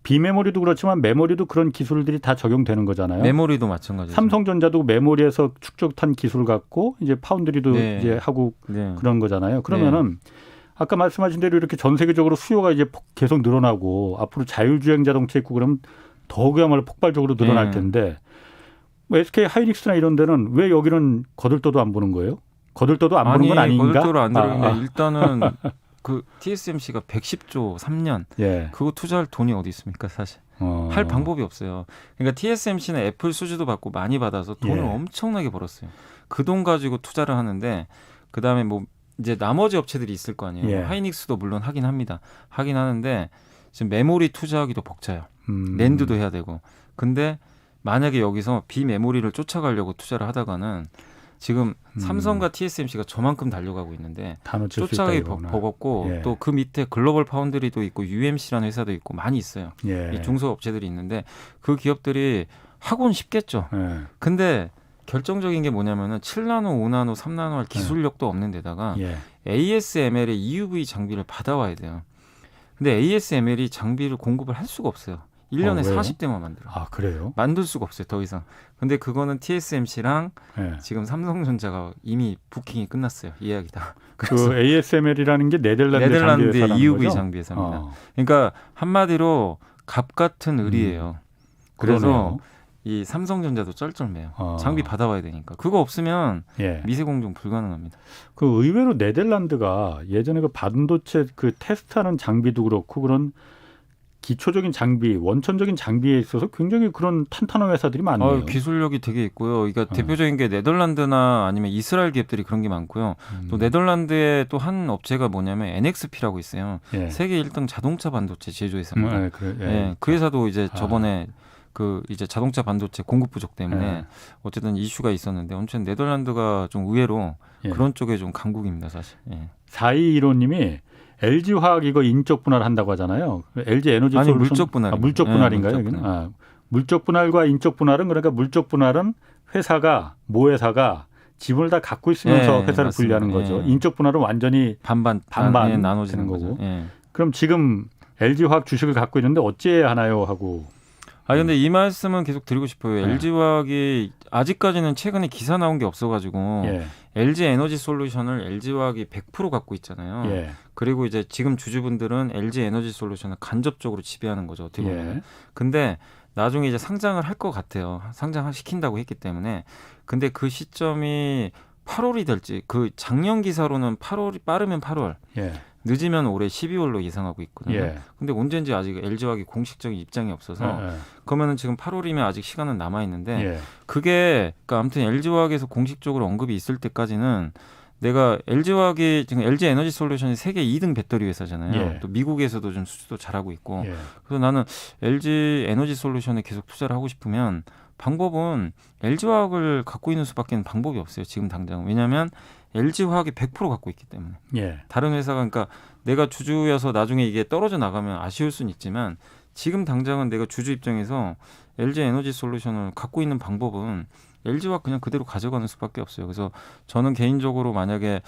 비메모리도 그렇지만 메모리도 그런 기술들이 다 적용되는 거잖아요. 메모리도 마찬가지죠. 삼성전자도 메모리에서 축적한 기술 갖고 이제 파운드리도 네. 이제 하고 네. 그런 거잖아요. 그러면은 아까 말씀하신 대로 이렇게 전 세계적으로 수요가 이제 계속 늘어나고 앞으로 자율주행 자동차 있고 그러면 더 그야말로 폭발적으로 늘어날 네. 텐데 뭐 SK 하이닉스나 이런 데는 왜 여기는 거들떠도 안 보는 거예요? 거들떠도 안 보는 건 아닌가? 거들떠로 안 들어오는데 일단은 그 TSMC가 110조 3년 예. 그거 투자할 돈이 어디 있습니까 사실. 할 방법이 없어요. 그러니까 TSMC는 애플 수주도 받고 많이 받아서 돈을 예. 엄청나게 벌었어요. 그 돈 가지고 투자를 하는데 그다음에 뭐 이제 나머지 업체들이 있을 거 아니에요. 예. 하이닉스도 물론 하긴 합니다. 하긴 하는데 지금 메모리 투자하기도 벅차요. 낸드도 해야 되고. 근데 만약에 여기서 비메모리를 쫓아가려고 투자를 하다가는 지금 삼성과 TSMC가 저만큼 달려가고 있는데 쫓아가기 버겁고 예. 또 그 밑에 글로벌 파운드리도 있고 UMC라는 회사도 있고 많이 있어요. 예. 이 중소업체들이 있는데 그 기업들이 하고는 쉽겠죠. 예. 근데 결정적인 게 뭐냐면은 7나노, 5나노, 3나노 할 기술력도 없는 데다가 예. ASML의 EUV 장비를 받아와야 돼요. 근데 ASML이 장비를 공급을 할 수가 없어요. 1년에 왜요? 40대만 만들어. 아 그래요? 만들 수가 없어요. 더 이상. 근데 그거는 TSMC랑 예. 지금 삼성전자가 이미 부킹이 끝났어요. 예약이 다. 그 ASML이라는 게 네덜란드의 네덜란드의 EUV 거죠? 장비 회사입니다. 그러니까 한마디로 갑 같은 의리예요. 그래서 그러네요. 이 삼성전자도 쩔쩔매요. 어. 장비 받아와야 되니까. 그거 없으면 예. 미세공정 불가능합니다. 그 의외로 네덜란드가 예전에 그 반도체 그 테스트하는 장비도 그렇고 그런 기초적인 장비, 원천적인 장비에 있어서 굉장히 그런 탄탄한 회사들이 많네요. 기술력이 되게 있고요. 그러니까 대표적인 게 네덜란드나 아니면 이스라엘 기업들이 그런 게 많고요. 또 네덜란드에 또 한 업체가 뭐냐면 NXP라고 있어요. 예. 세계 1등 자동차 반도체 제조회사입니다. 네, 그래, 예. 예, 그 회사도 이제 저번에 그 이제 자동차 반도체 공급 부족 때문에 예. 어쨌든 이슈가 있었는데 엄청 네덜란드가 좀 의외로 예. 그런 쪽에 좀 강국입니다, 사실. 예. 4215님이 LG화학 이거 인적 분할 한다고 하잖아요. LG 에너지 아니, 솔루션 물적 분할. 물적 분할인가요? 물적 여기는? 분할. 아, 물적 분할과 인적 분할은 그러니까 물적 분할은 모 회사가 지분을 다 갖고 있으면서 예, 회사를 맞습니다. 분리하는 거죠. 예. 인적 분할은 완전히 반반 반반 나눠지는 되는 거고. 거고. 예. 그럼 지금 LG화학 주식을 갖고 있는데 어찌해야 하나요? 하고. 근데 이 말씀은 계속 드리고 싶어요. 네. LG화학이 아직까지는 최근에 기사 나온 게 없어가지고 예. LG 에너지 솔루션을 LG화학이 100% 갖고 있잖아요. 예. 그리고 이제 지금 주주분들은 LG 에너지 솔루션을 간접적으로 지배하는 거죠. 어떻게 보면. 예. 근데 나중에 이제 상장을 할 것 같아요. 상장을 시킨다고 했기 때문에. 근데 그 시점이 8월이 될지 그 작년 기사로는 8월이 빠르면 8월. 예. 늦으면 올해 12월로 예상하고 있거든요. 예. 근데 언제인지 아직 LG화학이 공식적인 입장이 없어서 예. 그러면은 지금 8월이면 아직 시간은 남아 있는데 예. 그게 그러니까 아무튼 LG화학에서 공식적으로 언급이 있을 때까지는 내가 LG화학이 지금 LG 에너지 솔루션이 세계 2등 배터리 회사잖아요. 예. 또 미국에서도 좀 수주도 잘하고 있고. 예. 그래서 나는 LG 에너지 솔루션에 계속 투자를 하고 싶으면 방법은 LG화학을 갖고 있는 수밖에 방법이 없어요. 지금 당장. 왜냐하면 LG화학이 100% 갖고 있기 때문에. 예. 다른 회사가 그러니까 내가 주주여서 나중에 이게 떨어져 나가면 아쉬울 수는 있지만 지금 당장은 내가 주주 입장에서 LG 에너지 솔루션을 갖고 있는 방법은 LG화 그냥 그대로 가져가는 수밖에 없어요. 그래서 저는 개인적으로 만약에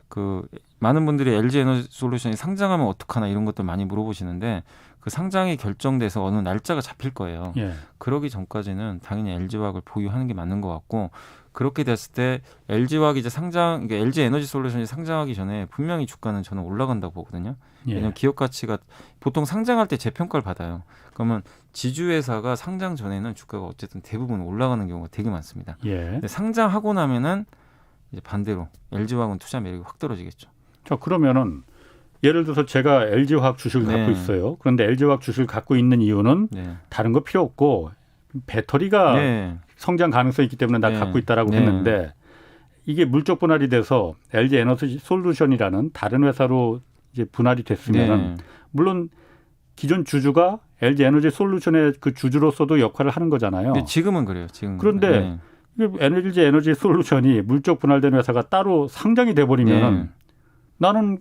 그 많은 분들이 LG 에너지 솔루션이 상장하면 어떡하나 이런 것들 많이 물어보시는데 그 상장이 결정돼서 어느 날짜가 잡힐 거예요. 예. 그러기 전까지는 당연히 LG화학을 보유하는 게 맞는 것 같고 그렇게 됐을 때 LG화학이 이제 상장, 그러니까 LG 에너지 솔루션이 상장하기 전에 분명히 주가는 저는 올라간다고 보거든요. 예. 왜냐하면 기업 가치가 보통 상장할 때 재평가를 받아요. 그러면 지주회사가 상장 전에는 주가가 어쨌든 대부분 올라가는 경우가 되게 많습니다. 예. 근데 상장하고 나면은 이제 반대로 LG화학은 투자 매력이 확 떨어지겠죠. 자, 그러면은 예를 들어서 제가 LG화학 주식을 네. 갖고 있어요. 그런데 LG화학 주식을 갖고 있는 이유는 네. 다른 거 필요 없고 배터리가 네. 성장 가능성이 있기 때문에 나 네. 갖고 있다라고 네. 했는데 이게 물적 분할이 돼서 LG 에너지 솔루션이라는 다른 회사로 이제 분할이 됐으면은 네. 물론 기존 주주가 LG 에너지 솔루션의 그 주주로서도 역할을 하는 거잖아요. 근데 지금은 그래요. 지금. 그런데 네. 이게 LG 에너지 솔루션이 물적 분할된 회사가 따로 상장이 돼 버리면은 네. 나는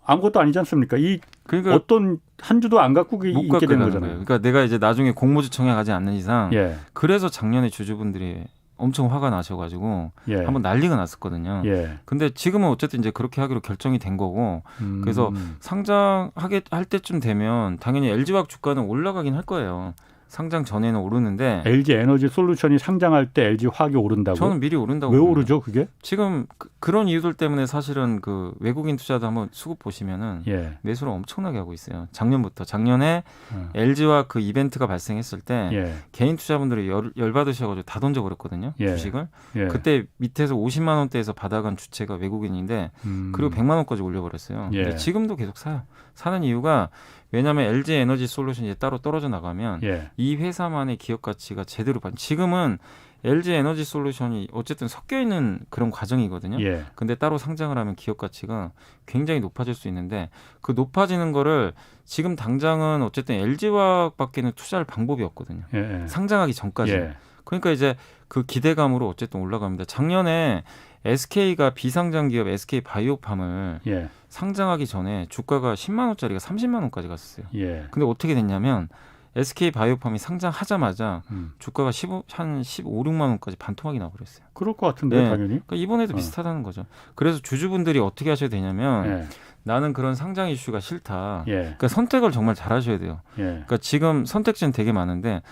아무것도 아니지 않습니까? 이 그러니까 어떤 한 주도 안 갖고 못 있게 갖고 되는 가는 거잖아요. 거예요. 그러니까 내가 이제 나중에 공모주청에 가지 않는 이상 예, 그래서 작년에 주주분들이 엄청 화가 나셔가지고 예, 한번 난리가 났었거든요. 예. 근데 지금은 어쨌든 이제 그렇게 하기로 결정이 된 거고 그래서 상장하게 할 때쯤 되면 당연히 LG화학 주가는 올라가긴 할 거예요. 상장 전에는 오르는데 LG 에너지 솔루션이 상장할 때 LG 화학이 오른다고요? 저는 미리 오른다고 왜 봅니다. 오르죠, 그게? 지금 그런 이유들 때문에 사실은 그 외국인 투자도 한번 수급 보시면은 예, 매수를 엄청나게 하고 있어요. 작년에 어. LG화 그 이벤트가 발생했을 때 예, 개인 투자분들이 열 받으셔가지고 다 던져버렸거든요. 예. 주식을. 예. 그때 밑에서 50만 원대에서 받아간 주체가 외국인인데 그리고 100만 원까지 올려버렸어요. 예. 근데 지금도 계속 사요. 사는 이유가 왜냐하면 LG 에너지 솔루션이 이제 따로 떨어져 나가면 예, 이 회사만의 기업 가치가 제대로 지금은 LG 에너지 솔루션이 어쨌든 섞여 있는 그런 과정이거든요. 예, 근데 따로 상장을 하면 기업 가치가 굉장히 높아질 수 있는데 그 높아지는 거를 지금 당장은 어쨌든 LG화학밖에는 투자할 방법이 없거든요. 예, 예. 상장하기 전까지. 예. 그러니까 이제 그 기대감으로 어쨌든 올라갑니다. 작년에 SK가 비상장 기업 SK 바이오팜을 예, 상장하기 전에 주가가 10만 원짜리가 30만 원까지 갔었어요. 예. 근데 어떻게 됐냐면 SK 바이오팜이 상장하자마자 음. 주가가 한 15, 16만 원까지 반토막이 나버렸어요. 그럴 것 같은데 네. 당연히. 그러니까 이번에도 어. 비슷하다는 거죠. 그래서 주주분들이 어떻게 하셔야 되냐면 예, 나는 그런 상장 이슈가 싫다. 예, 그러니까 선택을 정말 잘하셔야 돼요. 예. 그러니까 지금 선택지는 되게 많은데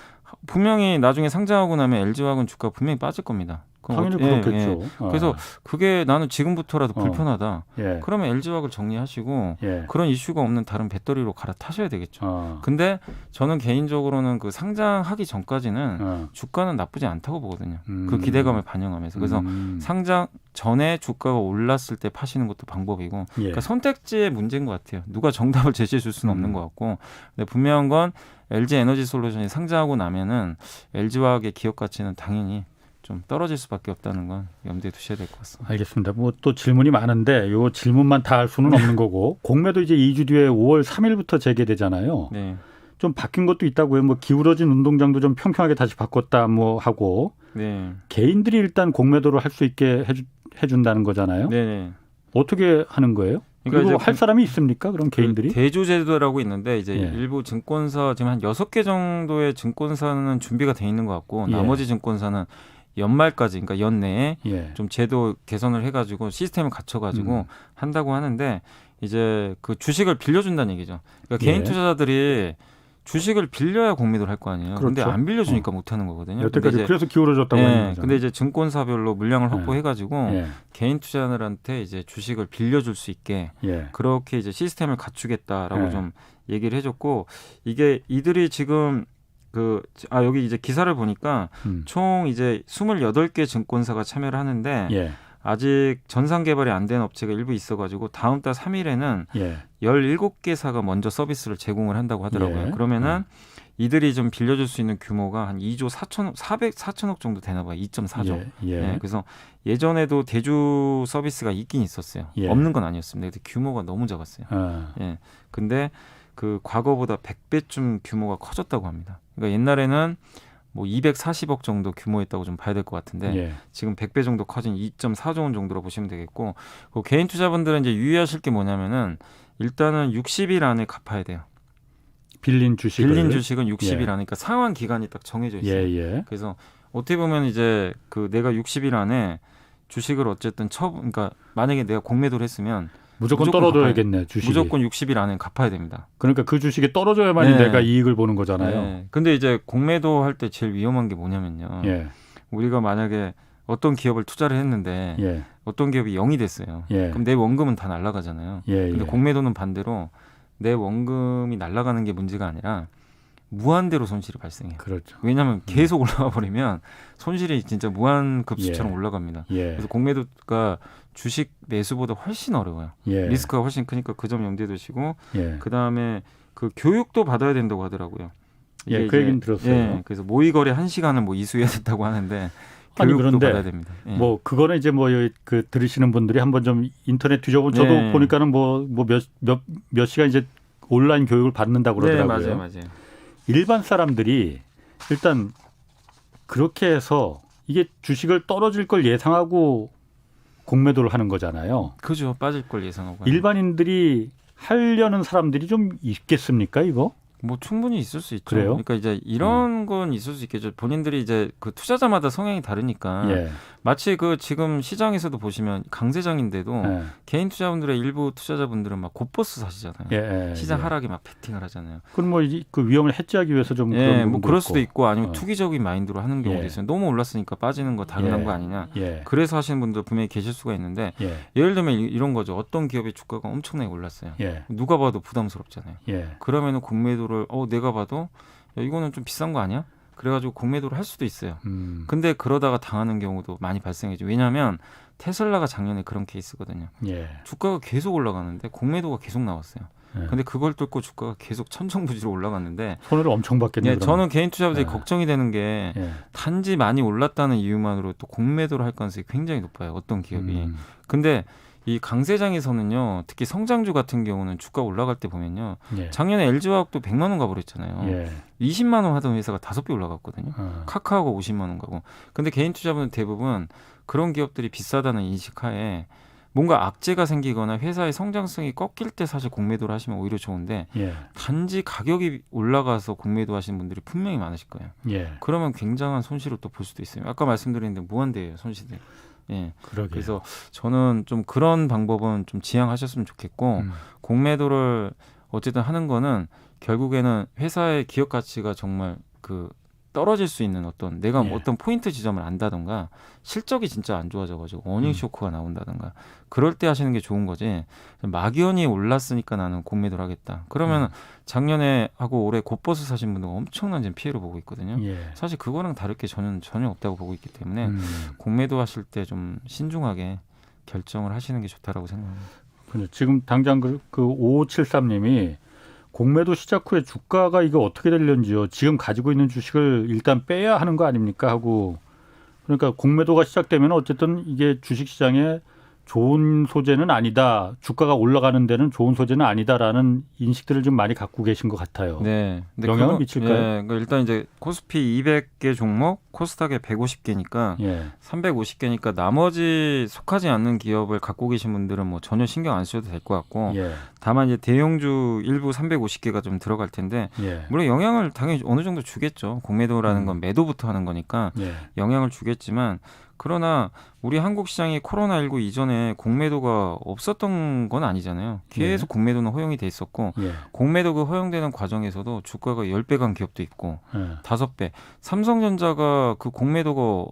분명히 나중에 상장하고 나면 LG화학은 주가 분명히 빠질 겁니다. 그럼 당연히 예, 그렇겠죠. 예. 그래서 그게 나는 지금부터라도 어. 불편하다. 예, 그러면 LG화학을 정리하시고 예. 그런 이슈가 없는 다른 배터리로 갈아타셔야 되겠죠. 어, 근데 저는 개인적으로는 그 상장하기 전까지는 어. 주가는 나쁘지 않다고 보거든요. 음. 그 기대감을 반영하면서. 그래서 상장 전에 주가가 올랐을 때 파시는 것도 방법이고 예. 그러니까 선택지의 문제인 것 같아요. 누가 정답을 제시해 줄 수는 없는 것 같고 근데 분명한 건 LG 에너지 솔루션이 상장하고 나면은 LG화학의 기업 가치는 당연히 좀 떨어질 수밖에 없다는 건 염두에 두셔야 될 것 같습니다. 알겠습니다. 뭐 또 질문이 많은데 요 질문만 다 할 수는 없는 거고 공매도 이제 2주 뒤에 5월 3일부터 재개되잖아요. 네. 좀 바뀐 것도 있다고요. 뭐 기울어진 운동장도 좀 평평하게 다시 바꿨다 뭐 하고 네. 개인들이 일단 공매도를 할 수 있게 해준다는 거잖아요. 네. 어떻게 하는 거예요? 그러니까 그리고 이제 할 사람이 있습니까? 그럼 개인들이? 그 대주제도라고 있는데 이제 예. 일부 증권사 지금 한 6개 정도의 증권사는 준비가 돼 있는 것 같고 예. 나머지 증권사는 연말까지 그러니까 연내에 예. 좀 제도 개선을 해가지고 시스템을 갖춰가지고 한다고 하는데 이제 그 주식을 빌려준다는 얘기죠. 그러니까 개인 예. 투자자들이 주식을 빌려야 공매도를 할 거 아니에요. 그렇죠. 근데 안 빌려주니까 못 하는 거거든요. 여태까지 근데 이제, 그래서 기울어졌다고 하는 예, 거죠. 근데 이제 증권사별로 물량을 확보해가지고 예. 개인 투자자들한테 이제 주식을 빌려줄 수 있게 예. 그렇게 이제 시스템을 갖추겠다라고 예. 좀 얘기를 해줬고 이게 이들이 지금 여기 이제 기사를 보니까 총 이제 28개 증권사가 참여를 하는데 예. 아직 전산 개발이 안 된 업체가 일부 있어가지고 다음 달 3일에는 예. 17개사가 먼저 서비스를 제공을 한다고 하더라고요. 예. 그러면은 이들이 좀 빌려줄 수 있는 규모가 한 2조 4천억 정도 되나 봐요. 2.4조. 예. 예. 그래서 예전에도 대주 서비스가 있긴 있었어요. 예. 없는 건 아니었습니다. 근데 규모가 너무 작았어요. 아. 예. 근데 그 과거보다 100배쯤 규모가 커졌다고 합니다. 그러니까 옛날에는 뭐 240억 정도 규모였다고 좀 봐야 될 것 같은데 예. 지금 100배 정도 커진 2.4조 원 정도로 보시면 되겠고 그 개인 투자분들은 이제 유의하실 게 뭐냐면은 일단은 60일 안에 갚아야 돼요. 빌린 주식을. 빌린 주식은 60일 안에 상환 기간이 딱 정해져 있어요. 예. 그래서 어떻게 보면 이제 그 내가 60일 안에 주식을 어쨌든 그러니까 만약에 내가 공매도를 했으면 무조건 떨어져야겠네, 주식이. 무조건 60일 안에 갚아야 됩니다. 그러니까 그 주식이 떨어져야만이 네. 내가 이익을 보는 거잖아요. 네. 근데 이제 공매도 할 때 제일 위험한 게 뭐냐면요. 예. 우리가 만약에 어떤 기업을 투자를 했는데 예. 어떤 기업이 0이 됐어요. 예. 그럼 내 원금은 다 날아가잖아요. 예. 근데 공매도는 반대로 내 원금이 날아가는 게 문제가 아니라 무한대로 손실이 발생해요. 그렇죠. 왜냐하면 계속 올라가 버리면 손실이 진짜 무한급수처럼 예. 올라갑니다. 예. 그래서 공매도가 주식 매수보다 훨씬 어려워요. 예. 리스크가 훨씬 크니까 그 점 염두에 두시고 예. 그다음에 그 교육도 받아야 된다고 하더라고요. 예, 이게 그 이제, 얘기는 들었어요. 예, 그래서 모의거래 1시간을 뭐 이수해야 된다고 하는데 아니, 교육도 그런데 받아야 됩니다. 예. 뭐 그거는 이제 뭐 그 들으시는 분들이 한번 좀 인터넷 뒤져보면 저도 네. 보니까는 뭐 몇 시간 이제 온라인 교육을 받는다고 그러더라고요. 네, 맞아요. 일반 사람들이 일단 그렇게 해서 이게 주식을 떨어질 걸 예상하고 공매도를 하는 거잖아요. 그죠. 빠질 걸 예상하고. 일반인들이 하려는 사람들이 좀 있겠습니까, 이거? 뭐 충분히 있을 수 있죠. 그래요? 그러니까 이제 이런 건 있을 수 있겠죠. 본인들이 이제 그 투자자마다 성향이 다르니까 예. 마치 그 지금 시장에서도 보시면 강세장인데도 예. 개인 투자분들의 일부 투자자분들은 막 곧버스 사시잖아요. 예. 시장 예. 하락에 막 베팅을 하잖아요. 그럼 뭐 그 위험을 해지하기 위해서 좀 예, 그런 뭐 부분도 그럴 있고. 수도 있고 아니면 어. 투기적인 마인드로 하는 경우도 예. 있어요. 너무 올랐으니까 빠지는 거 당연한 예. 거 아니냐. 예. 그래서 하시는 분들 분명히 계실 수가 있는데 예. 예를 들면 이런 거죠. 어떤 기업의 주가가 엄청나게 올랐어요. 예. 누가 봐도 부담스럽잖아요. 예. 그러면은 공매도를 내가 봐도 야, 이거는 좀 비싼 거 아니야? 그래가지고 공매도를 할 수도 있어요. 근데 그러다가 당하는 경우도 많이 발생하죠. 왜냐하면 테슬라가 작년에 그런 케이스거든요. 예. 주가가 계속 올라가는데 공매도가 계속 나왔어요. 예. 근데 그걸 뚫고 주가가 계속 천정부지로 올라갔는데 손해를 엄청 받겠네요. 예, 저는 개인 투자자들이 예. 걱정이 되는 게 예. 단지 많이 올랐다는 이유만으로 또 공매도를 할 가능성이 굉장히 높아요. 어떤 기업이. 근데 이 강세장에서는요. 특히 성장주 같은 경우는 주가 올라갈 때 보면요. 예. 작년에 LG화학도 100만 원 가버렸잖아요. 예. 20만 원 하던 회사가 5배 올라갔거든요. 카카오가 50만 원 가고. 근데 개인 투자분은 대부분 그런 기업들이 비싸다는 인식하에 뭔가 악재가 생기거나 회사의 성장성이 꺾일 때 사실 공매도를 하시면 오히려 좋은데 예. 단지 가격이 올라가서 공매도 하시는 분들이 분명히 많으실 거예요. 예. 그러면 굉장한 손실을 또 볼 수도 있어요. 아까 말씀드렸는데 무한대예요, 손실이. 예. 그러게요. 그래서 저는 좀 그런 방법은 좀 지양하셨으면 좋겠고 공매도를 어쨌든 하는 거는 결국에는 회사의 기업 가치가 정말 그 떨어질 수 있는 어떤 내가 예. 어떤 포인트 지점을 안다던가 실적이 진짜 안 좋아져가지고 어닝 쇼크가 나온다던가 그럴 때 하시는 게 좋은 거지. 막연히 올랐으니까 나는 공매도를 하겠다. 그러면 작년에 하고 올해 곧버스 사신 분들 엄청난 지금 피해를 보고 있거든요. 예. 사실 그거랑 다를 게 전혀 없다고 보고 있기 때문에 공매도 하실 때 좀 신중하게 결정을 하시는 게 좋다라고 생각합니다. 지금 당장 그 5573님이 공매도 시작 후에 주가가 이거 어떻게 되려는지요. 지금 가지고 있는 주식을 일단 빼야 하는 거 아닙니까 하고. 그러니까 공매도가 시작되면 어쨌든 이게 주식시장에 좋은 소재는 아니다. 주가가 올라가는 데는 좋은 소재는 아니다라는 인식들을 좀 많이 갖고 계신 것 같아요. 네. 근데 영향을 미칠까요? 예, 그러니까 일단 이제 코스피 200개 종목, 코스닥에 150개니까 예. 350개니까 나머지 속하지 않는 기업을 갖고 계신 분들은 뭐 전혀 신경 안 쓰셔도 될 것 같고 예. 다만 이제 대형주 일부 350개가 좀 들어갈 텐데 예. 물론 영향을 당연히 어느 정도 주겠죠. 공매도라는 건 매도부터 하는 거니까 예. 영향을 주겠지만 그러나 우리 한국 시장이 코로나19 이전에 공매도가 없었던 건 아니잖아요. 계속 공매도는 허용이 돼 있었고 예. 공매도가 허용되는 과정에서도 주가가 10배 간 기업도 있고 예. 5배. 삼성전자가 그 공매도가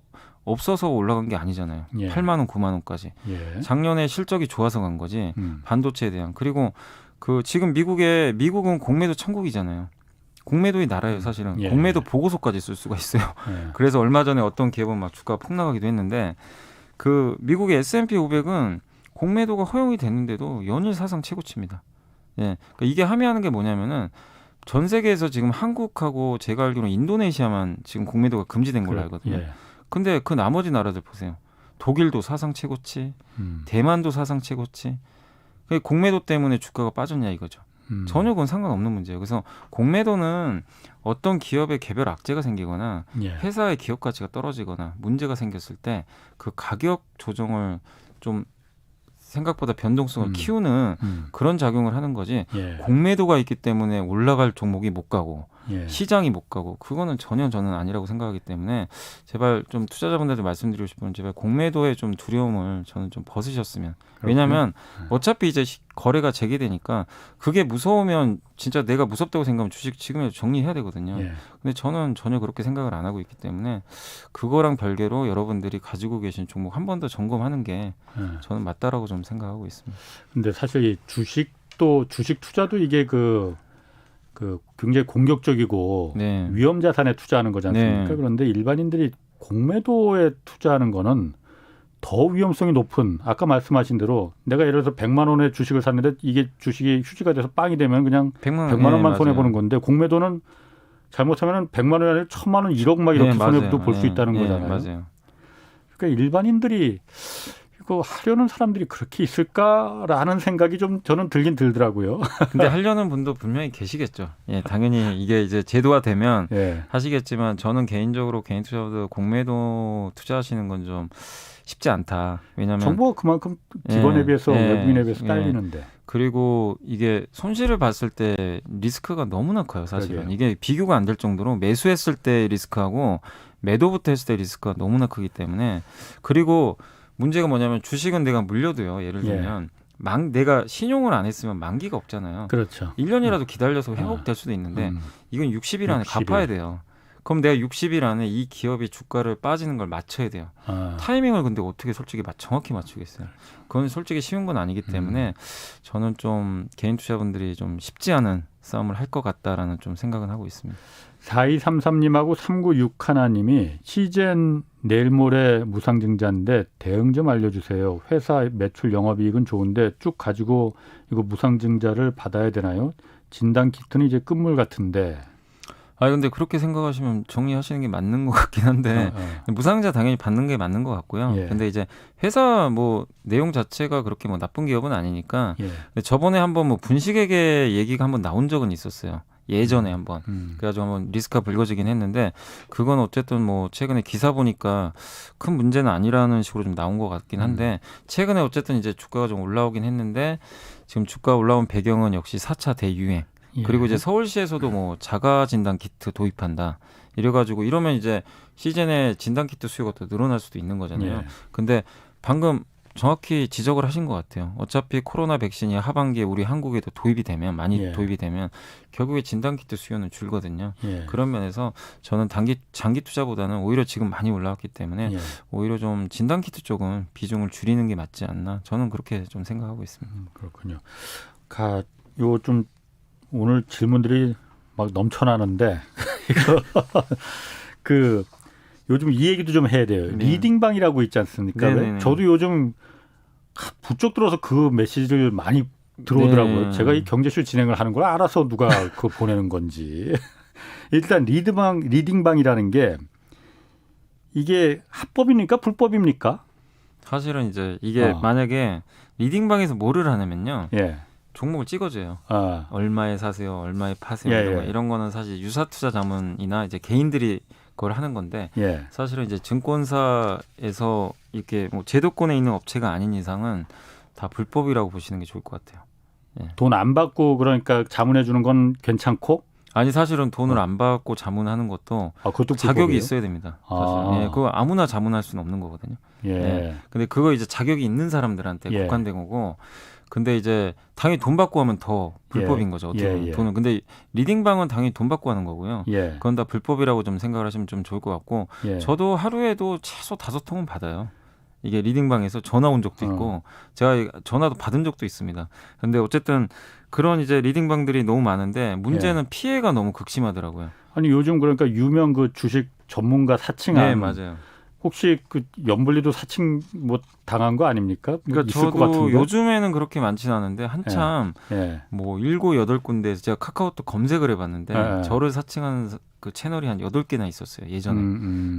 없어서 올라간 게 아니잖아요. 예. 8만 원, 9만 원까지. 예. 작년에 실적이 좋아서 간 거지. 반도체에 대한. 그리고 그 지금 미국은 공매도 천국이잖아요. 공매도의 나라예요, 사실은. 예. 공매도 보고서까지 쓸 수가 있어요. 예. 그래서 얼마 전에 어떤 기업은 막 주가가 폭락하기도 했는데 그 미국의 S&P 500은 공매도가 허용이 됐는데도 연일 사상 최고치입니다. 예. 그러니까 이게 함의하는 게 뭐냐면은 전 세계에서 지금 한국하고 제가 알기로는 인도네시아만 지금 공매도가 금지된 걸로 알거든요. 예. 근데 그 나머지 나라들 보세요. 독일도 사상 최고치, 대만도 사상 최고치. 공매도 때문에 주가가 빠졌냐 이거죠. 전혀 그건 상관없는 문제예요. 그래서 공매도는 어떤 기업의 개별 악재가 생기거나 예. 회사의 기업 가치가 떨어지거나 문제가 생겼을 때 그 가격 조정을 좀 생각보다 변동성을 키우는 그런 작용을 하는 거지. 예. 공매도가 있기 때문에 올라갈 종목이 못 가고 예. 시장이 못 가고 그거는 전혀 저는 아니라고 생각하기 때문에 제발 좀 투자자분들도 말씀드리고 싶은 제발 공매도의 좀 두려움을 저는 좀 벗으셨으면. 왜냐하면 어차피 이제 거래가 재개되니까 그게 무서우면 진짜 내가 무섭다고 생각하면 주식 지금이라도 정리해야 되거든요. 예. 근데 저는 전혀 그렇게 생각을 안 하고 있기 때문에 그거랑 별개로 여러분들이 가지고 계신 종목 한 번 더 점검하는 게 저는 맞다라고 좀 생각하고 있습니다. 근데 사실 이 주식 투자도 이게 그 굉장히 공격적이고 네. 위험 자산에 투자하는 거지 않습니까? 네. 그런데 일반인들이 공매도에 투자하는 거는 더 위험성이 높은 아까 말씀하신 대로 내가 예를 들어서 100만 원의 주식을 샀는데 이게 주식이 휴지가 돼서 빵이 되면 그냥 100만 원만 네, 손해 보는 맞아요. 건데 공매도는 잘못하면 100만 원이 아니라 1000만 원, 1억 막 이렇게 네, 손해도 맞아요. 볼 수 네, 있다는 네, 거잖아요. 맞아요. 그러니까 일반인들이 이거 하려는 사람들이 그렇게 있을까라는 생각이 좀 저는 들긴 들더라고요. 근데 하려는 분도 분명히 계시겠죠. 예, 당연히 이게 이제 제도화되면 예. 하시겠지만 저는 개인적으로 개인 투자자들 공매도 투자하시는 건 좀 쉽지 않다. 왜냐하면 정보가 그만큼 기본에 예, 비해서 예, 외국인에 비해서 예. 딸리는데. 그리고 이게 손실을 봤을 때 리스크가 너무나 커요. 사실은 그러게요. 이게 비교가 안 될 정도로 매수했을 때 리스크하고 매도부터 했을 때 리스크가 너무나 크기 때문에 그리고 문제가 뭐냐면 주식은 내가 물려도요. 예를 들면 내가 신용을 안 했으면 만기가 없잖아요. 그렇죠. 1년이라도 기다려서 회복될 수도 있는데 이건 60일 안에 60일. 갚아야 돼요. 그럼 내가 60일 안에 이 기업이 주가를 빠지는 걸 맞춰야 돼요. 아, 타이밍을 근데 어떻게 솔직히 정확히 맞추겠어요. 그건 솔직히 쉬운 건 아니기 때문에 저는 좀 개인 투자분들이 좀 쉽지 않은 싸움을 할 것 같다라는 좀 생각은 하고 있습니다. 4233님하고 3961님이 시젠 내일 모레 무상증자인데 대응 좀 알려주세요. 회사 매출 영업이익은 좋은데 쭉 가지고 이거 무상증자를 받아야 되나요? 진단 키트는 이제 끝물 같은데. 근데 그렇게 생각하시면 정리하시는 게 맞는 것 같긴 한데 무상증자 당연히 받는 게 맞는 것 같고요. 예. 근데 이제 회사 뭐 내용 자체가 그렇게 뭐 나쁜 기업은 아니니까 예. 근데 저번에 한번 뭐 분식회계 얘기가 한번 나온 적은 있었어요. 예전에 한번. 그래가지고 한번 리스크가 불거지긴 했는데 그건 어쨌든 뭐 최근에 기사 보니까 큰 문제는 아니라는 식으로 좀 나온 것 같긴 한데 최근에 어쨌든 이제 주가가 좀 올라오긴 했는데 지금 주가 올라온 배경은 역시 4차 대유행. 예. 그리고 이제 서울시에서도 뭐 자가 진단 키트 도입한다. 이래가지고 이러면 이제 시즌에 진단 키트 수요가 더 늘어날 수도 있는 거잖아요. 예. 근데 방금 정확히 지적을 하신 것 같아요. 어차피 코로나 백신이 하반기에 우리 한국에도 도입이 되면 많이 예. 도입이 되면 결국에 진단 키트 수요는 줄거든요. 예. 그런 면에서 저는 장기 투자보다는 오히려 지금 많이 올라왔기 때문에 예. 오히려 좀 진단 키트 쪽은 비중을 줄이는 게 맞지 않나. 저는 그렇게 좀 생각하고 있습니다. 그렇군요. 요 좀 오늘 질문들이 막 넘쳐나는데 이거 요즘 이 얘기도 좀 해야 돼요. 네. 리딩방이라고 있지 않습니까? 네네네. 저도 요즘 부쩍 들어서 그 메시지를 많이 들어오더라고요. 네. 제가 이 경제쇼 진행을 하는 걸 알아서 누가 그거 보내는 건지. 일단 리딩방이라는 게 이게 합법입니까? 불법입니까? 사실은 이제 이게 만약에 리딩방에서 뭐를 하냐면요. 예. 종목을 찍어줘요. 아. 얼마에 사세요, 얼마에 파세요 예, 예. 이런 거는 사실 유사투자 자문이나 이제 개인들이 그걸 하는 건데 예. 사실은 이제 증권사에서 이렇게 뭐 제도권에 있는 업체가 아닌 이상은 다 불법이라고 보시는 게 좋을 것 같아요. 돈 안 받고 그러니까 자문해 주는 건 괜찮고? 아니 사실은 돈을 안 받고 자문하는 것도 그것도 자격이 불법이에요? 있어야 됩니다. 사실. 아. 예, 그거 아무나 자문할 수는 없는 거거든요. 예. 예. 근데 그거 이제 자격이 있는 사람들한테 예. 국한된 거고, 근데 이제 당연히 돈 받고 하면 더 불법인 거죠. 어떻게 보면 예. 돈은. 근데 리딩방은 당연히 돈 받고 하는 거고요. 예. 그건 다 불법이라고 좀 생각을 하시면 좀 좋을 것 같고, 예. 저도 하루에도 최소 5통은 받아요. 이게 리딩방에서 전화 온 적도 있고, 제가 전화도 받은 적도 있습니다. 근데 어쨌든 그런 이제 리딩방들이 너무 많은데 문제는 피해가 너무 극심하더라고요. 아니 요즘 그러니까 유명 그 주식 전문가 사칭한 네, 맞아요. 혹시 그 연불리도 사칭 뭐 당한 거 아닙니까? 그러니까 있을 것 저도 같은데. 요즘에는 그렇게 많지는 않은데 한참 예. 뭐 7, 8군데에서 제가 카카오톡 검색을 해봤는데 예. 저를 사칭하는 그 채널이 한 8개나 있었어요. 예전에.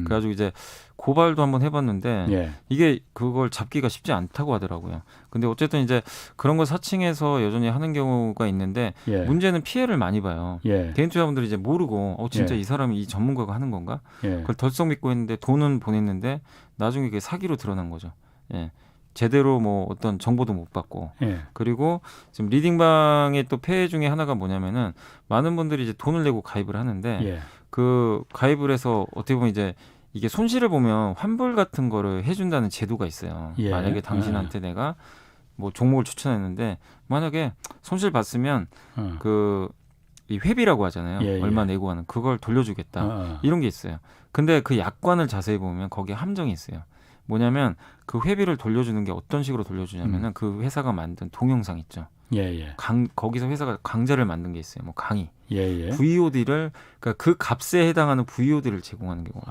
그래가지고 이제 고발도 한번 해봤는데 예. 이게 그걸 잡기가 쉽지 않다고 하더라고요. 근데 어쨌든 이제 그런 거 사칭해서 여전히 하는 경우가 있는데 예. 문제는 피해를 많이 봐요. 예. 개인 투자분들이 이제 모르고 진짜 예. 이 사람이 이 전문가가 하는 건가? 예. 그걸 덜썩 믿고 했는데 돈은 보냈는데 나중에 그게 사기로 드러난 거죠. 예. 제대로 뭐 어떤 정보도 못 받고 예. 그리고 지금 리딩방의 또 폐해 중에 하나가 뭐냐면은 많은 분들이 이제 돈을 내고 가입을 하는데 예. 그 가입을 해서 어떻게 보면 이제 이게 손실을 보면 환불 같은 거를 해준다는 제도가 있어요. 예. 만약에 당신한테 내가 뭐 종목을 추천했는데 만약에 손실 봤으면 그 이 회비라고 하잖아요. 예, 예. 얼마 내고 하는 그걸 돌려주겠다. 이런 게 있어요. 근데 그 약관을 자세히 보면 거기에 함정이 있어요. 뭐냐면 그 회비를 돌려주는 게 어떤 식으로 돌려주냐면은 그 회사가 만든 동영상 있죠. 예, 예. 거기서 회사가 강좌를 만든 게 있어요. 뭐 강의. 예, 예. VOD를 그러니까 그 값에 해당하는 VOD를 제공하는 경우.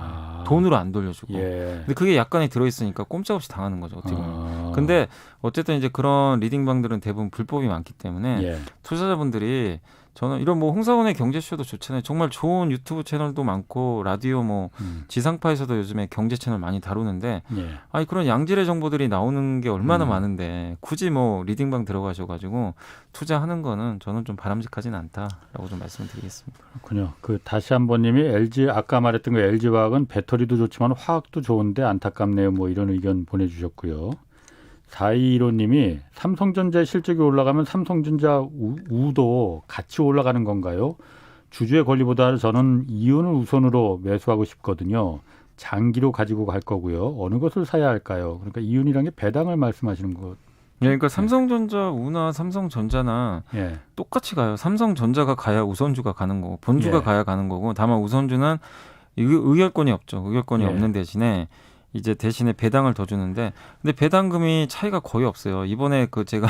돈으로 안 돌려주고. 예. 근데 그게 약관에 들어있으니까 꼼짝없이 당하는 거죠. 어떻게 보면. 근데 어쨌든 이제 그런 리딩방들은 대부분 불법이 많기 때문에 예. 투자자분들이 저는 이런 뭐 홍사원의 경제쇼도 좋잖아요. 정말 좋은 유튜브 채널도 많고 라디오 뭐 지상파에서도 요즘에 경제 채널 많이 다루는데 예. 아니 그런 양질의 정보들이 나오는 게 얼마나 많은데 굳이 뭐 리딩방 들어가셔가지고 투자하는 거는 저는 좀 바람직하진 않다라고 좀 말씀드리겠습니다. 그렇군요. 그 다시 한번님이 LG 아까 말했던 거 LG 화학은 배터리도 좋지만 화학도 좋은데 안타깝네요. 뭐 이런 의견 보내주셨고요. 4215님이 삼성전자 실적이 올라가면 삼성전자 우도 같이 올라가는 건가요? 주주의 권리보다 저는 이윤을 우선으로 매수하고 싶거든요. 장기로 가지고 갈 거고요. 어느 것을 사야 할까요? 그러니까 이윤이란 게 배당을 말씀하시는 것. 예, 그러니까 삼성전자 우나 삼성전자나 예. 똑같이 가요. 삼성전자가 가야 우선주가 가는 거고 본주가 예. 가야 가는 거고 다만 우선주는 의결권이 없죠. 의결권이 예. 없는 대신에 이제 대신에 배당을 더 주는데 근데 배당금이 차이가 거의 없어요. 이번에 그 제가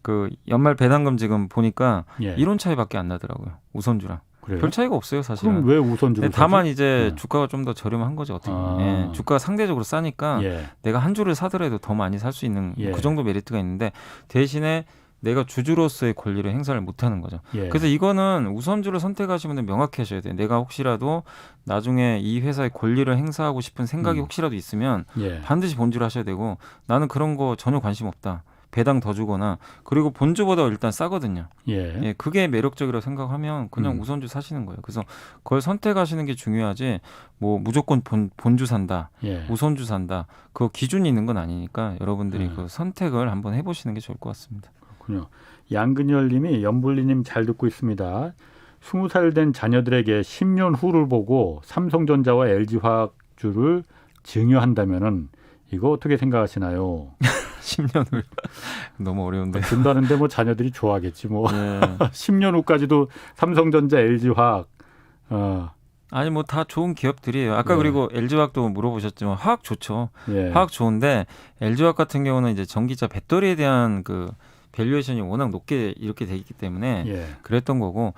그 연말 배당금 지금 보니까 예. 이론 차이밖에 안 나더라고요. 우선주랑. 그래요? 별 차이가 없어요, 사실은. 그럼 왜 우선주를 다만 사지? 이제 예. 주가가 좀 더 저렴한 거죠, 어떻게 보면. 예, 주가가 상대적으로 싸니까 예. 내가 한 주를 사더라도 더 많이 살 수 있는 예. 그 정도 메리트가 있는데 대신에 내가 주주로서의 권리를 행사를 못하는 거죠. 예. 그래서 이거는 우선주를 선택하시면 명확히 하셔야 돼요. 내가 혹시라도 나중에 이 회사의 권리를 행사하고 싶은 생각이 혹시라도 있으면 예. 반드시 본주를 하셔야 되고 나는 그런 거 전혀 관심 없다. 배당 더 주거나 그리고 본주보다 일단 싸거든요. 예. 예, 그게 매력적이라고 생각하면 그냥 우선주 사시는 거예요. 그래서 그걸 선택하시는 게 중요하지 뭐 무조건 본주 산다, 예. 우선주 산다. 그 기준이 있는 건 아니니까 여러분들이 그 선택을 한번 해보시는 게 좋을 것 같습니다. 그렇군요. 양근열님이 연불리님 잘 듣고 있습니다. 20살 된 자녀들에게 10년 후를 보고 삼성전자와 LG화학주를 증여한다면은 이거 어떻게 생각하시나요? 10년 후 너무 어려운데. 준다는데 뭐 자녀들이 좋아하겠지 뭐. 네. 10년 후까지도 삼성전자, LG화학. 아니 뭐 다 좋은 기업들이에요. 아까 예. 그리고 LG화학도 물어보셨지만 화학 좋죠. 예. 화학 좋은데 LG화학 같은 경우는 이제 전기차 배터리에 대한 그 밸류에이션이 워낙 높게 이렇게 돼 있기 때문에 예. 그랬던 거고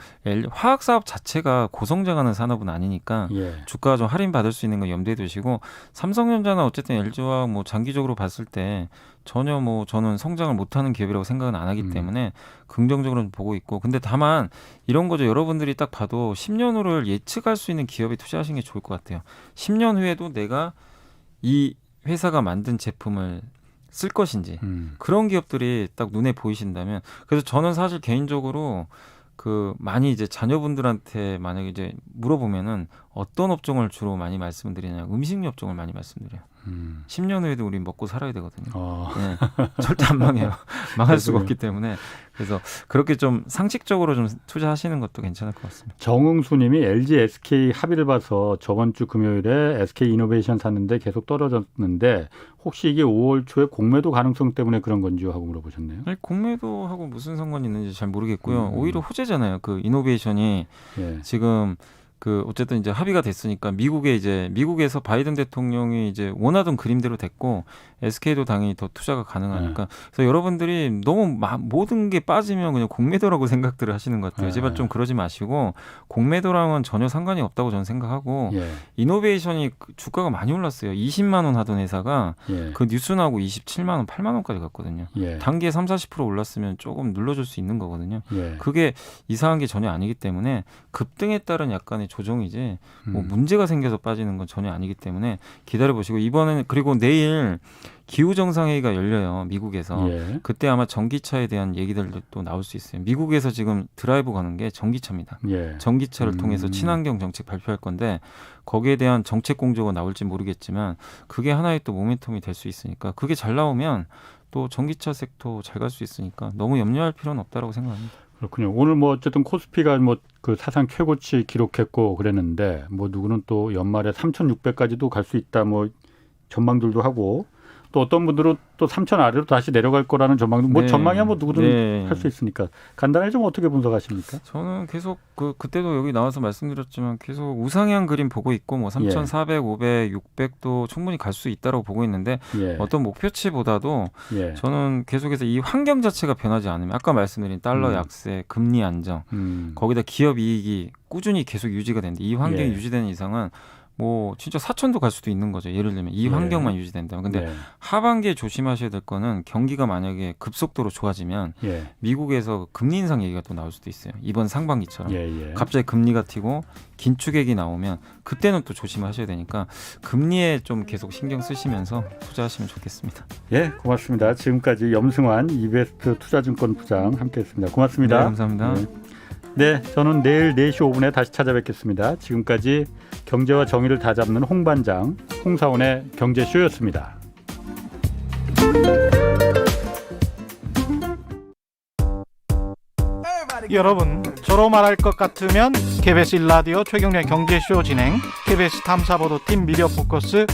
화학 사업 자체가 고성장하는 산업은 아니니까 예. 주가가 좀 할인 받을 수 있는 거 염두에 두시고 삼성전자나 어쨌든 LG화학 뭐 장기적으로 봤을 때 전혀 뭐 저는 성장을 못하는 기업이라고 생각은 안 하기 때문에 긍정적으로 보고 있고 근데 다만 이런 거죠. 여러분들이 딱 봐도 10년 후를 예측할 수 있는 기업에 투자하시는 게 좋을 것 같아요. 10년 후에도 내가 이 회사가 만든 제품을 쓸 것인지 그런 기업들이 딱 눈에 보이신다면 그래서 저는 사실 개인적으로 그 많이 이제 자녀분들한테 만약에 이제 물어보면은 어떤 업종을 주로 많이 말씀드리냐 음식료 업종을 많이 말씀드려요. 10년 후에도 우리 먹고 살아야 되거든요. 네, 절대 안 망해요. 망할 수가 없기 때문에 그래서 그렇게 좀 상식적으로 좀 투자하시는 것도 괜찮을 것 같습니다. 정응수님이 LG SK 합의를 봐서 저번 주 금요일에 SK 이노베이션 샀는데 계속 떨어졌는데 혹시 이게 5월 초에 공매도 가능성 때문에 그런 건지 하고 물어보셨네요. 아니, 공매도하고 무슨 상관이 있는지 잘 모르겠고요. 오히려 호재잖아요. 그 이노베이션이 예. 지금 그 어쨌든 이제 합의가 됐으니까 미국에서 바이든 대통령이 이제 원하던 그림대로 됐고 SK도 당연히 더 투자가 가능하니까 그래서 여러분들이 너무 모든 게 빠지면 그냥 공매도라고 생각들을 하시는 것 같아요. 제발 좀 그러지 마시고 공매도랑은 전혀 상관이 없다고 저는 생각하고 예. 이노베이션이 주가가 많이 올랐어요. 20만 원 하던 회사가 예. 그 뉴스 나오고 27만 원, 8만 원까지 갔거든요. 예. 단기에 30-40% 올랐으면 조금 눌러줄 수 있는 거거든요. 예. 그게 이상한 게 전혀 아니기 때문에 급등에 따른 약간의 조정이지 뭐 문제가 생겨서 빠지는 건 전혀 아니기 때문에 기다려보시고 이번에는 그리고 내일 기후정상회의가 열려요. 미국에서. 예. 그때 아마 전기차에 대한 얘기들도 또 나올 수 있어요. 미국에서 지금 드라이브 가는 게 전기차입니다. 예. 전기차를 통해서 친환경 정책 발표할 건데 거기에 대한 정책 공조가 나올지 모르겠지만 그게 하나의 또 모멘텀이 될 수 있으니까 그게 잘 나오면 또 전기차 섹터 잘 갈 수 있으니까 너무 염려할 필요는 없다라고 생각합니다. 그렇군요. 오늘 뭐 어쨌든 코스피가 뭐 그 사상 최고치 기록했고 그랬는데 뭐 누구는 또 연말에 3,600까지도 갈 수 있다 뭐 전망들도 하고 또 어떤 분들은 또 3,000 아래로 다시 내려갈 거라는 전망도 뭐 네. 전망이야 뭐 누구든 네. 할 수 있으니까 간단하게 좀 어떻게 분석하십니까? 저는 계속 그때도 여기 나와서 말씀드렸지만 계속 우상향 그림 보고 있고 뭐 3,400, 500, 600도 충분히 갈 수 있다라고 보고 있는데 예. 어떤 목표치보다도 예. 저는 계속해서 이 환경 자체가 변하지 않으면 아까 말씀드린 달러 약세, 금리 안정, 거기다 기업 이익이 꾸준히 계속 유지가 되는데 이 환경이 예. 유지되는 이상은 뭐 진짜 4천도 갈 수도 있는 거죠. 예를 들면 이 예. 환경만 유지된다면. 근데 네. 하반기에 조심하셔야 될 거는 경기가 만약에 급속도로 좋아지면 예. 미국에서 금리 인상 얘기가 또 나올 수도 있어요. 이번 상반기처럼. 예. 예. 갑자기 금리가 튀고 긴축액이 나오면 그때는 또 조심하셔야 되니까 금리에 좀 계속 신경 쓰시면서 투자하시면 좋겠습니다. 예, 고맙습니다. 지금까지 염승환 이베스트 투자증권 부장 함께했습니다. 고맙습니다. 네, 감사합니다. 네, 저는 내일 4시 5분에 다시 찾아뵙겠습니다. 지금까지 경제와 정의를 다잡는 홍반장 홍사원의 경제쇼였습니다. 여러분, 저로 말할 것 같으면 KBS 1라디오 최경련의 경제쇼 진행, KBS 탐사보도팀 미디어 포커스